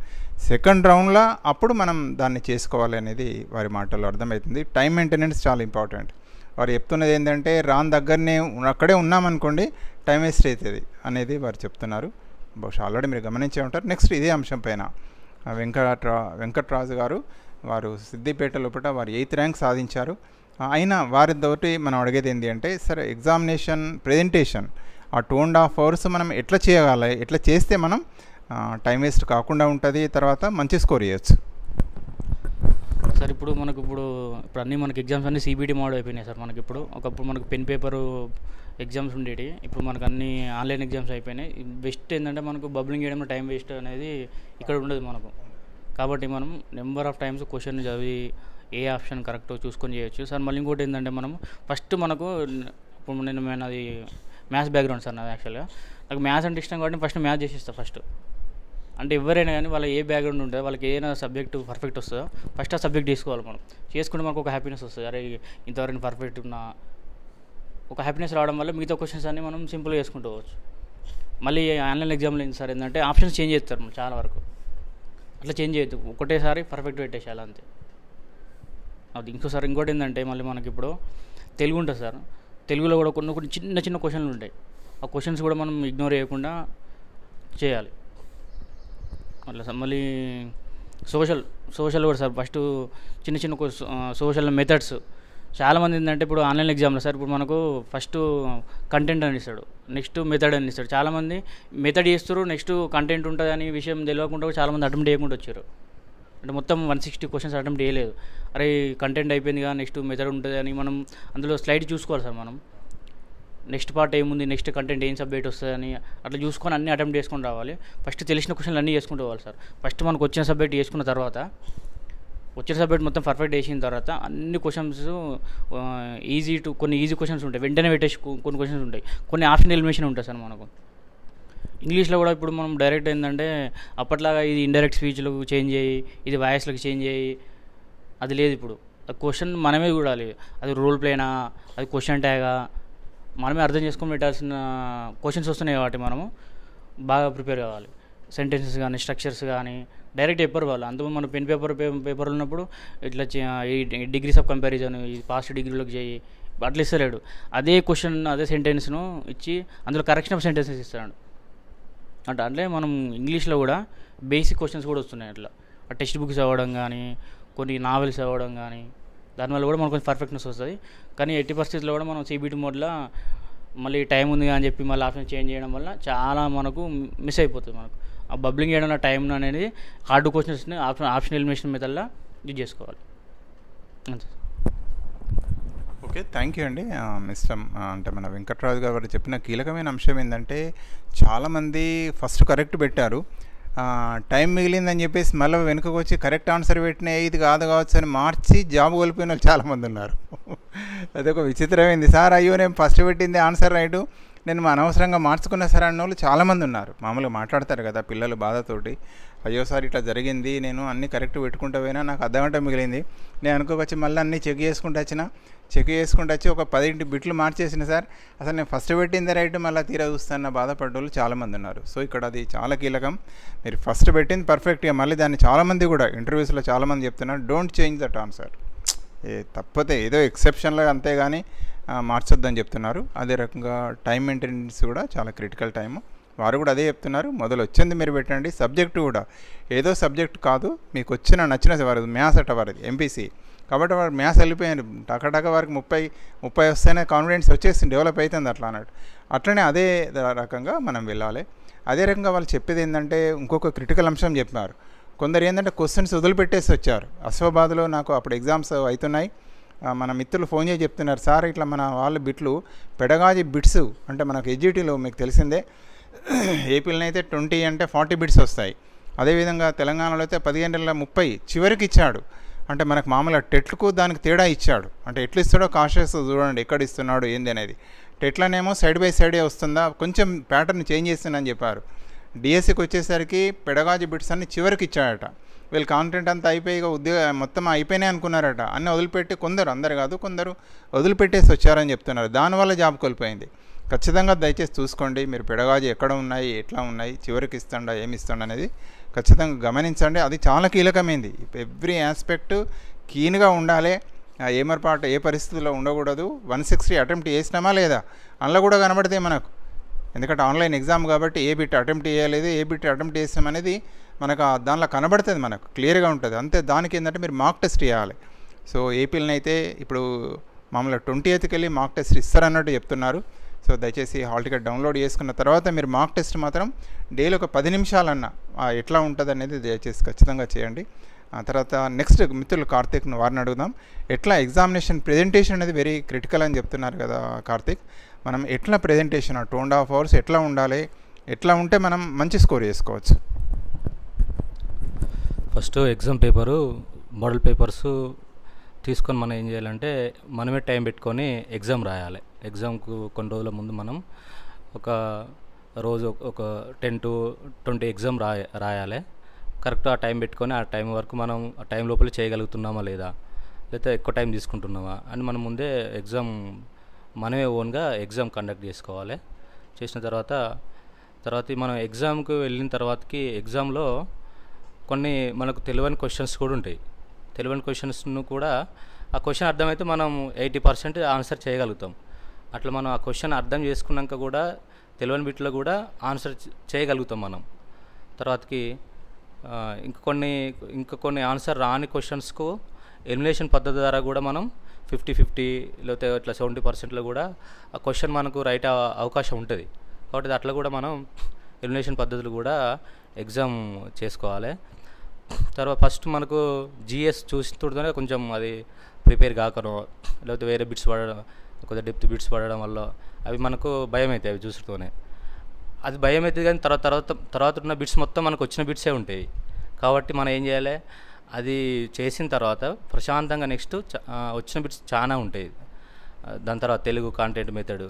Speaker 1: సెకండ్ రౌండ్లో అప్పుడు మనం దాన్ని చేసుకోవాలి అనేది వారి మాటల్లో అర్థమవుతుంది. టైం మెయింటెనెన్స్ చాలా ఇంపార్టెంట్. వారు చెప్తున్నది ఏంటంటే రాని దగ్గరనే అక్కడే ఉన్నామనుకోండి టైం వేస్ట్ అవుతుంది అనేది వారు చెప్తున్నారు. బహుశా ఆల్రెడీ మీరు గమనించే ఉంటారు. నెక్స్ట్ ఇదే అంశం పైన వెంకట్రాజు గారు, వారు సిద్దిపేట లోపల వారు 8th ర్యాంక్ సాధించారు. అయినా వారితోటి మనం అడిగేది ఏంటి అంటే, సరే ఎగ్జామినేషన్ ప్రెజెంటేషన్ ఆ 2.5 hours మనం ఎట్లా చేయగల, ఎట్లా చేస్తే మనం టైం వేస్ట్ కాకుండా ఉంటుంది, తర్వాత మంచి స్కోర్ చేయొచ్చు.
Speaker 3: సార్ ఇప్పుడు అన్నీ మనకి ఎగ్జామ్స్ అన్నీ CBT మోడ్ అయిపోయినాయి సార్. మనకి ఇప్పుడు ఒకప్పుడు మనకు పెన్ పేపరు ఎగ్జామ్స్ ఉండేవి, ఇప్పుడు మనకు అన్ని ఆన్లైన్ ఎగ్జామ్స్ అయిపోయినాయి. బెస్ట్ ఏంటంటే మనకు బబ్లింగ్ చేయడంలో టైం వేస్ట్ అనేది ఇక్కడ ఉండదు మనకు. కాబట్టి మనం నెంబర్ ఆఫ్ టైమ్స్ క్వశ్చన్ చదివి ఏ ఆప్షన్ కరెక్ట్ చూసుకొని చేయొచ్చు సార్. మళ్ళీ ఇంకోటి ఏంటంటే మనం ఫస్ట్ మనకు ఇప్పుడు నాది మ్యాథ్స్ బ్యాక్గ్రౌండ్ సార్. నాది యాక్చువల్గా నాకు మ్యాథ్స్ అంటే ఇష్టం కాబట్టి ఫస్ట్ మ్యాథ్స్ చేసేస్తాను ఫస్ట్. అంటే ఎవరైనా కానీ వాళ్ళ ఏ బ్యాక్గ్రౌండ్ ఉంటుందో, వాళ్ళకి ఏదైనా సబ్జెక్టు పర్ఫెక్ట్ వస్తుందో ఫస్ట్ ఆ సబ్జెక్ట్ తీసుకోవాలి. మనం చేసుకుంటే మనకు ఒక హ్యాపీనెస్ వస్తుంది. అరే ఇంతవరకు పర్ఫెక్ట్ ఉన్నా ఒక హ్యాపీనెస్ రావడం వల్ల మిగతా క్వశ్చన్స్ అన్నీ మనం సింపుల్గా చేసుకుంటూ పోవచ్చు. మళ్ళీ ఆన్లైన్ ఎగ్జామ్లో ఏంటి సార్ ఏంటంటే ఆప్షన్స్ చేంజ్ చేస్తారు చాలా వరకు. అట్లా చేంజ్ చేయొద్దు, ఒకటేసారి పర్ఫెక్ట్ పెట్టేసేయాలి అంతే. అది ఇంకోటి ఏంటంటే మళ్ళీ మనకి ఇప్పుడు తెలుగు ఉంటుంది సార్. తెలుగులో కూడా కొన్ని చిన్న చిన్న క్వశ్చన్లు ఉంటాయి. ఆ క్వశ్చన్స్ కూడా మనం ఇగ్నోర్ చేయకుండా చేయాలి. అట్లా మళ్ళీ సోషల్ కూడా సార్ ఫస్ట్ చిన్న సోషల్ మెథడ్స్. చాలామంది ఏంటంటే ఇప్పుడు ఆన్లైన్ ఎగ్జామ్లో సార్ ఇప్పుడు మనకు ఫస్ట్ కంటెంట్ అని ఇస్తాడు, నెక్స్ట్ మెథడ్ అని ఇస్తాడు. చాలామంది మెథడ్ చేస్తారు, నెక్స్ట్ కంటెంట్ ఉంటుంది అని విషయం తెలియకుండా చాలామంది అటెంప్ట్ చేయకుండా వచ్చారు. అంటే మొత్తం 160 క్వశ్చన్స్ అటెంప్ట్ చేయలేదు. అరే కంటెంట్ అయిపోయిందిగా, నెక్స్ట్ మెథడ్ ఉంటుంది అని మనం అందులో స్లైడ్ చూసుకోవాలి సార్. మనం నెక్స్ట్ పార్ట్ ఏముంది, నెక్స్ట్ కంటెంట్ ఏం సబ్జెక్ట్ వస్తుందని అట్లా చూసుకొని అన్నీ అటెంప్ట్ చేసుకొని రావాలి. ఫస్ట్ తెలిసిన క్వశ్చన్లు అన్నీ చేసుకుంటూ పోవాలి సార్. ఫస్ట్ మనకు వచ్చిన సబ్జెక్ట్ చేసుకున్న తర్వాత, వచ్చిన సబ్జెక్ట్ మొత్తం పర్ఫెక్ట్ చేసిన తర్వాత అన్ని క్వశ్చన్స్ కొన్ని ఈజీ క్వశ్చన్స్ ఉంటాయి, వెంటనే పెట్టేసి కొన్ని క్వశ్చన్స్ ఉంటాయి, కొన్ని ఆప్షన్ ఎలిమినేషన్ ఉంటాయి సార్. మనకు ఇంగ్లీష్లో కూడా ఇప్పుడు మనం డైరెక్ట్ ఏంటంటే అప్పట్లాగా ఇది ఇండైరెక్ట్ స్పీచ్లకు చేంజ్ అయ్యి, ఇది వాయిస్లకు చేంజ్ అయ్యి అది లేదు. ఇప్పుడు క్వశ్చన్ మనమే చూడాలి, అది రోల్ ప్లేనా, అది క్వశ్చన్ ట్యాగా, మనమే అర్థం చేసుకొని పెట్టాల్సిన క్వశ్చన్స్ వస్తున్నాయి. కాబట్టి మనము బాగా ప్రిపేర్ కావాలి. సెంటెన్సెస్ కానీ స్ట్రక్చర్స్ కానీ డైరెక్ట్ చెప్పరు వాళ్ళు. అందులో మన పెన్ పేపర్ ఉన్నప్పుడు ఇట్లా డిగ్రీస్ ఆఫ్ కంపారిజన్, ఈ పాస్ట్ డిగ్రీలోకి చేయి అట్లా ఇస్తలేడు. అదే క్వశ్చన్ అదే సెంటెన్స్ను ఇచ్చి అందులో కరెక్షన్ ఆఫ్ సెంటెన్సెస్ ఇస్తాడు. అంటే మనం ఇంగ్లీష్లో కూడా బేసిక్ క్వశ్చన్స్ కూడా వస్తున్నాయి. అట్లా టెక్స్ట్ బుక్స్ అవ్వడం కానీ, కొన్ని నావెల్స్ అవ్వడం కానీ, దానివల్ల కూడా మనకు కొంచెం పర్ఫెక్ట్నెస్ వస్తుంది. కానీ ఎట్టి పరిస్థితుల్లో కూడా మనం CBT మోడ్లో మళ్ళీ టైం ఉంది అని చెప్పి మళ్ళీ ఆప్షన్ చేంజ్ చేయడం వల్ల చాలా మనకు మిస్ అయిపోతుంది. మనకు ఆ బబ్లింగ్ చేయడంలో టైం అనేది హార్డ్ క్వశ్చన్స్ని ఆప్షన్ ఎలిమినేషన్ మెథడ్లో యూజ్ చేసుకోవాలి అంతే.
Speaker 1: ఓకే, థ్యాంక్ యూ అండి. మిస్టర్ అంటే మన వెంకట్రాజు గారు చెప్పిన కీలకమైన అంశం ఏంటంటే, చాలామంది ఫస్ట్ కరెక్ట్ పెట్టారు, టైం మిగిలిందని చెప్పేసి మళ్ళీ వెనుకకు వచ్చి కరెక్ట్ ఆన్సర్ పెట్టినా ఇది కావచ్చు అని మార్చి జాబ్ కోల్పోయిన వాళ్ళు చాలామంది ఉన్నారు. అదొక విచిత్రమైంది. సార్ అయ్యో నేను ఫస్ట్ పెట్టింది ఆన్సర్ రైటు, నేను అనవసరంగా మార్చుకున్నా సార్ అన్న వాళ్ళు చాలామంది ఉన్నారు. మామూలుగా మాట్లాడతారు కదా పిల్లలు బాధతోటి, అయ్యో సార్ ఇట్లా జరిగింది, నేను అన్నీ కరెక్ట్ పెట్టుకుంటూ పోయినా నాకు అర్ధగంట మిగిలింది, నేను అనుకోవచ్చి మళ్ళీ అన్నీ చెక్ చేసుకుంటూ వచ్చి ఒక 10 బిట్లు మార్చేసిన సార్, అసలు నేను ఫస్ట్ పెట్టింది రైట్ మళ్ళీ తీరా చూస్తున్న బాధపడ్డోళ్ళు చాలామంది ఉన్నారు. సో ఇక్కడ అది చాలా కీలకం. మీరు ఫస్ట్ పెట్టింది పర్ఫెక్ట్గా మళ్ళీ దాన్ని చాలామంది కూడా ఇంటర్వ్యూస్లో చాలామంది చెప్తున్నారు, డోంట్ చేంజ్ దట్ ఆన్సర్, తప్పితే ఏదో ఎక్సెప్షన్లో అంతేగాని మార్చొద్దని చెప్తున్నారు. అదే రకంగా టైం మెయింటెనెన్స్ కూడా చాలా క్రిటికల్ టైము, వారు కూడా అదే చెప్తున్నారు. మొదలు వచ్చింది మీరు పెట్టండి, సబ్జెక్టు కూడా ఏదో సబ్జెక్ట్ కాదు, మీకు నచ్చిన వారు మ్యాథ్స్ అట్ట వారిది MPC కాబట్టి వారు మ్యాథ్స్ వెళ్ళిపోయారు టకటక వారికి 30 వస్తేనే కాన్ఫిడెన్స్ వచ్చేసి డెవలప్ అవుతుంది అట్లా అన్నట్టు. అట్లనే అదే రకంగా మనం వెళ్ళాలి. అదే రకంగా వాళ్ళు చెప్పేది ఏంటంటే ఇంకొక క్రిటికల్ అంశం చెప్పారు. కొందరు ఏంటంటే క్వశ్చన్స్ వదిలిపెట్టేసి వచ్చారు. అశ్వాబాద్లో నాకు అప్పుడు ఎగ్జామ్స్ అవుతున్నాయి, మన మిత్రులు ఫోన్ చేసి చెప్తున్నారు, సార్ ఇట్లా మన వాళ్ళ బిట్లు పెడగాజీ బిట్స్ అంటే మనకు ఎడ్జిటీలో మీకు తెలిసిందే, ఏపీలో అయితే 20 అంటే 40 బిట్స్ వస్తాయి. అదేవిధంగా తెలంగాణలో అయితే 1530 చివరికి ఇచ్చాడు. అంటే మనకు మామూలుగా టెట్లకు దానికి తేడా ఇచ్చాడు. అంటే ఎట్లు ఇస్తాడో కాషియస్ చూడండి, ఎక్కడ ఇస్తున్నాడు ఏంది అనేది. టెట్లనేమో సైడ్ బై సైడే వస్తుందా, కొంచెం ప్యాటర్న్ చేంజ్ చేస్తుందని చెప్పారు. డిఎస్సికి వచ్చేసరికి పెడగాజీ బిట్స్ అన్ని చివరికి ఇచ్చాడట. వీళ్ళు కాంటెంట్ అంతా అయిపోయి మొత్తం అయిపోయినాయి అనుకున్నారట. అన్నీ వదిలిపెట్టి కొందరు, అందరు కాదు కొందరు వదిలిపెట్టేసి వచ్చారని చెప్తున్నారు. దానివల్ల జాబ్ కోల్పోయింది. ఖచ్చితంగా దయచేసి చూసుకోండి, మీరు పెడగాజీ ఎక్కడ ఉన్నాయి, ఎట్లా ఉన్నాయి, చివరికి ఇస్తుండా ఏమి ఇస్తుండ అనేది ఖచ్చితంగా గమనించండి. అది చాలా కీలకమైంది. ఎవ్రీ ఆస్పెక్ట్ కీన్గా ఉండాలి. ఏమరపాటు ఏ పరిస్థితుల్లో ఉండకూడదు. 160 అటెంప్ట్ చేసినామా లేదా అందులో కూడా కనబడితే మనకు, ఎందుకంటే ఆన్లైన్ ఎగ్జామ్ కాబట్టి ఏ బిట్ అటెంప్ట్ చేయలేదు ఏ బిట్ అటెంప్ట్ చేసాం అనేది మనకు దానిలో కనబడుతుంది, మనకు క్లియర్గా ఉంటుంది. అంతే దానికి ఏంటంటే మీరు మాక్ టెస్ట్ చేయాలి. సో ఏపీలని అయితే ఇప్పుడు మామూలుగా 20th వెళ్ళి మాక్ టెస్ట్ ఇస్తారన్నట్టు చెప్తున్నారు. సో దయచేసి హాల్ టికెట్ డౌన్లోడ్ చేసుకున్న తర్వాత మీరు మాక్ టెస్ట్ మాత్రం డైలీ ఒక 10 నిమిషాలన్నా ఎట్లా ఉంటుంది అనేది దయచేసి ఖచ్చితంగా చేయండి. ఆ తర్వాత నెక్స్ట్ మిత్రులు కార్తీక్ను వారిని అడుగుదాం. ఎట్లా ఎగ్జామినేషన్ ప్రెజెంటేషన్ అనేది వెరీ క్రిటికల్ అని చెప్తున్నారు కదా కార్తీక్, మనం ఎట్లా ప్రెజెంటేషన్ 2.5 hours ఎట్లా ఉండాలి, ఎట్లా ఉంటే మనం మంచి స్కోర్ చేసుకోవచ్చు?
Speaker 4: First exam paper model papers తీసుకొని మనం ఏం చేయాలంటే మనమే టైం పెట్టుకొని ఎగ్జామ్ రాయాలి. ఎగ్జామ్కు కొన్ని రోజుల ముందు మనం ఒక రోజు ఒక 10 to 20 ఎగ్జామ్ రాయాలి. కరెక్ట్ ఆ టైం పెట్టుకొని ఆ టైం వరకు మనం ఆ టైం లోపల చేయగలుగుతున్నామా లేదా, లేకపోతే ఎక్కువ టైం తీసుకుంటున్నామా అని మనం ముందే ఎగ్జామ్ మనమే ఓన్గా ఎగ్జామ్ కండక్ట్ చేసుకోవాలి. చేసిన తర్వాత మనం ఎగ్జామ్కి వెళ్ళిన తర్వాతకి ఎగ్జామ్లో కొన్ని మనకు తెలియని క్వశ్చన్స్ కూడా ఉంటాయి. తెలియని క్వశ్చన్స్ను కూడా ఆ క్వశ్చన్ అర్థమైతే మనం 80% ఆన్సర్ చేయగలుగుతాం. అట్లా మనం ఆ క్వశ్చన్ అర్థం చేసుకున్నాక కూడా తెలియని బిట్లో కూడా ఆన్సర్ చేయగలుగుతాం మనం. తర్వాతకి ఇంకా కొన్ని ఆన్సర్ రాని క్వశ్చన్స్కు ఎలిమినేషన్ పద్ధతి ద్వారా కూడా మనం 50-50 లేకపోతే ఇట్లా 70%లో కూడా ఆ క్వశ్చన్ మనకు రైట్ అవకాశం ఉంటుంది. కాబట్టి అట్లా కూడా మనం ఎలిమినేషన్ పద్ధతులు కూడా ఎగ్జామ్ చేసుకోవాలి. తర్వాత ఫస్ట్ మనకు జిఎస్ చూస్తుంటేనే కొంచెం అది ప్రిపేర్ కాకనో లేకపోతే వేరే బిట్స్ పడడం, కొద్దిగా డెప్త్ బిట్స్ పడడం వల్ల అవి మనకు భయం అవుతాయి. అవి చూస్తూనే అది భయం అవుతుంది, కానీ తర్వాత ఉన్న బిట్స్ మొత్తం మనకు వచ్చిన బిట్సే ఉంటాయి. కాబట్టి మనం ఏం చేయాలి, అది చేసిన తర్వాత ప్రశాంతంగా నెక్స్ట్ వచ్చిన బిట్స్ చాలా ఉంటాయి. దాని తర్వాత తెలుగు కాంటెంట్ మెథడ్.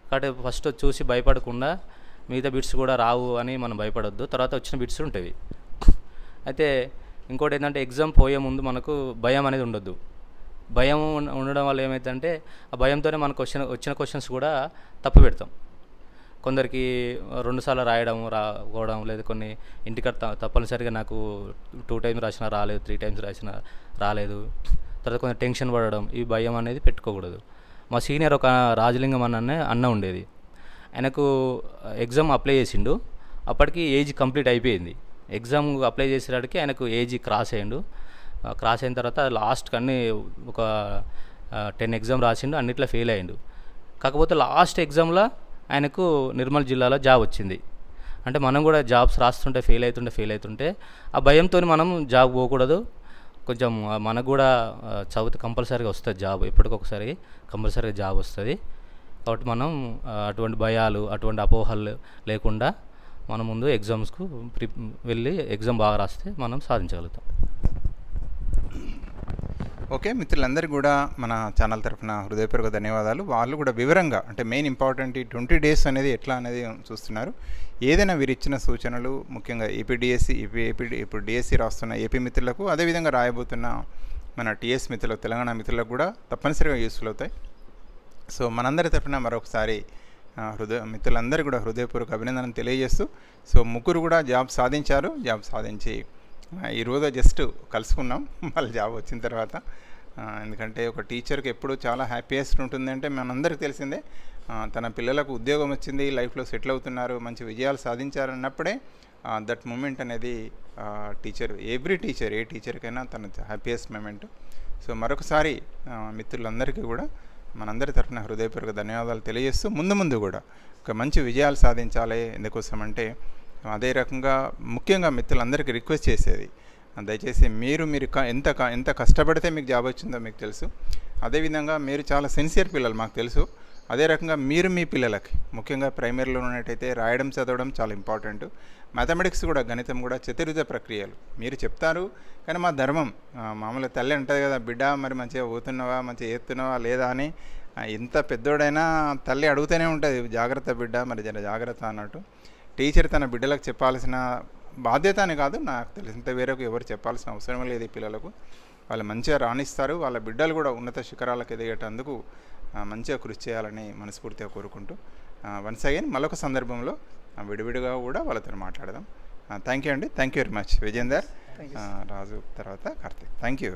Speaker 4: కాబట్టి ఫస్ట్ చూసి భయపడకుండా మిగతా బిట్స్ కూడా రావు అని మనం భయపడొద్దు, తర్వాత వచ్చిన బిట్స్ ఉంటాయి. అయితే ఇంకోటి ఏంటంటే ఎగ్జామ్ పోయే ముందు మనకు భయం అనేది ఉండొద్దు. భయం ఉండడం వల్ల ఏమవుతుందంటే ఆ భయంతోనే మనకు వచ్చిన క్వశ్చన్స్ కూడా తప్పు పెడతాం. కొందరికి 2 సార్లు రాకపోవడం, లేదా కొన్ని ఇంటికి తప్పనిసరిగా నాకు 2 times రాసినా రాలేదు, 3 times రాసినా రాలేదు, తర్వాత కొంచెం టెన్షన్ పడడం, ఈ భయం అనేది పెట్టుకోకూడదు. మా సీనియర్ ఒక రాజలింగం అన్న ఉండేది. ఆయనకు ఎగ్జామ్ అప్లై చేసిండు, అప్పటికి ఏజ్ కంప్లీట్ అయిపోయింది. ఎగ్జామ్ అప్లై చేసేటికి ఆయనకు ఏజ్ క్రాస్ అయ్యిండు. క్రాస్ అయిన తర్వాత లాస్ట్కి అన్నీ ఒక 10 ఎగ్జామ్ రాసిండు, అన్నిట్లో ఫెయిల్ అయ్యిండు. కాకపోతే లాస్ట్ ఎగ్జామ్లో ఆయనకు నిర్మల్ జిల్లాలో జాబ్ వచ్చింది. అంటే మనం కూడా జాబ్స్ రాస్తుంటే ఫెయిల్ అవుతుంటే ఆ భయంతో మనం జాబ్ పోకూడదు. కొంచెం మనకు కూడా చదివితే కంపల్సరీగా వస్తుంది జాబ్, ఎప్పటికొకసారి కంపల్సరీగా జాబ్ వస్తుంది. కాబట్టి మనం అటువంటి భయాలు, అటువంటి అపోహలు లేకుండా మనం ముందు ఎగ్జామ్స్కు వెళ్ళి ఎగ్జామ్ బాగా రాస్తే మనం సాధించగలుగుతాం.
Speaker 1: ఓకే, మిత్రులందరికీ కూడా మన ఛానల్ తరఫున హృదయపూర్వక ధన్యవాదాలు. వాళ్ళు కూడా వివరంగా అంటే మెయిన్ ఇంపార్టెంట్ ఈ 20 days అనేది ఎట్లా అనేది చూస్తున్నారు. ఏదైనా వీరు ఇచ్చిన సూచనలు ముఖ్యంగా ఏపీడిఎస్సి ఇప్పుడు డిఎస్సి రాస్తున్న ఏపీ మిత్రులకు, అదేవిధంగా రాయబోతున్న మన టీఎస్ మిత్రులకు, తెలంగాణ మిత్రులకు కూడా తప్పనిసరిగా యూస్ఫుల్ అవుతాయి. సో మనందరి తరఫున మరొకసారి మిత్రులందరూ కూడా హృదయపూర్వక అభినందనలు తెలియజేస్తూ, సో ముగ్గురు కూడా జాబ్ సాధించారు. జాబ్ సాధించి ఈరోజు జస్ట్ కలుసుకున్నాం వాళ్ళ జాబ్ వచ్చిన తర్వాత. ఎందుకంటే ఒక టీచర్కి ఎప్పుడు చాలా హ్యాపీయెస్ట్ ఉంటుందంటే మనందరికీ తెలిసిందే, తన పిల్లలకు ఉద్యోగం వచ్చింది, లైఫ్లో సెటిల్ అవుతున్నారు, మంచి విజయాలు సాధించారన్నప్పుడే దట్ మూమెంట్ అనేది ఎవ్రీ టీచర్, ఏ టీచర్కైనా తన హ్యాపీయెస్ట్ మూమెంట్. సో మరొకసారి మిత్రులందరికీ కూడా మనందరి తరఫున హృదయపూర్వక ధన్యవాదాలు తెలియజేస్తూ, ముందు కూడా ఒక మంచి విజయాలు సాధించాలి. ఎందుకోసం అంటే అదే రకంగా ముఖ్యంగా మిత్రులందరికీ రిక్వెస్ట్ చేసేది, దయచేసి మీరు ఎంత కష్టపడితే మీకు జాబ్ వచ్చిందో మీకు తెలుసు. అదేవిధంగా మీరు చాలా సిన్సియర్ పిల్లలు మాకు తెలుసు. అదే రకంగా మీరు మీ పిల్లలకి ముఖ్యంగా ప్రైమరీలో ఉన్నట్టయితే రాయడం చదవడం చాలా ఇంపార్టెంట్. మ్యాథమెటిక్స్ కూడా, గణితం కూడా చతుర్విధ ప్రక్రియలు మీరు చెప్తారు, కానీ మా ధర్మం మామూలుగా తల్లి ఉంటుంది కదా, బిడ్డ మరి మంచిగా పోతున్నావా, మంచిగా చేస్తున్నావా లేదా అని. ఎంత పెద్దోడైనా తల్లి అడుగుతూనే ఉంటుంది, జాగ్రత్త బిడ్డ, మరి జర జాగ్రత్త అన్నట్టు. టీచర్ తన బిడ్డలకు చెప్పాల్సిన బాధ్యత అని కాదు, నాకు తెలిసినంత వేరకు ఎవరు చెప్పాల్సిన అవసరం లేదు. ఈ పిల్లలకు వాళ్ళు మంచిగా రాణిస్తారు, వాళ్ళ బిడ్డలు కూడా ఉన్నత శిఖరాలకు ఎదిగేటందుకు మంచిగా కృషి చేయాలని మనస్ఫూర్తిగా కోరుకుంటూ, వన్స్ అగైన్ మరొక సందర్భంలో విడివిడిగా కూడా వాళ్ళతో మాట్లాడదాం. థ్యాంక్ యూ అండి, thank you very much. Vijender, Raju, తర్వాత కార్తీక్, థ్యాంక్ యూ.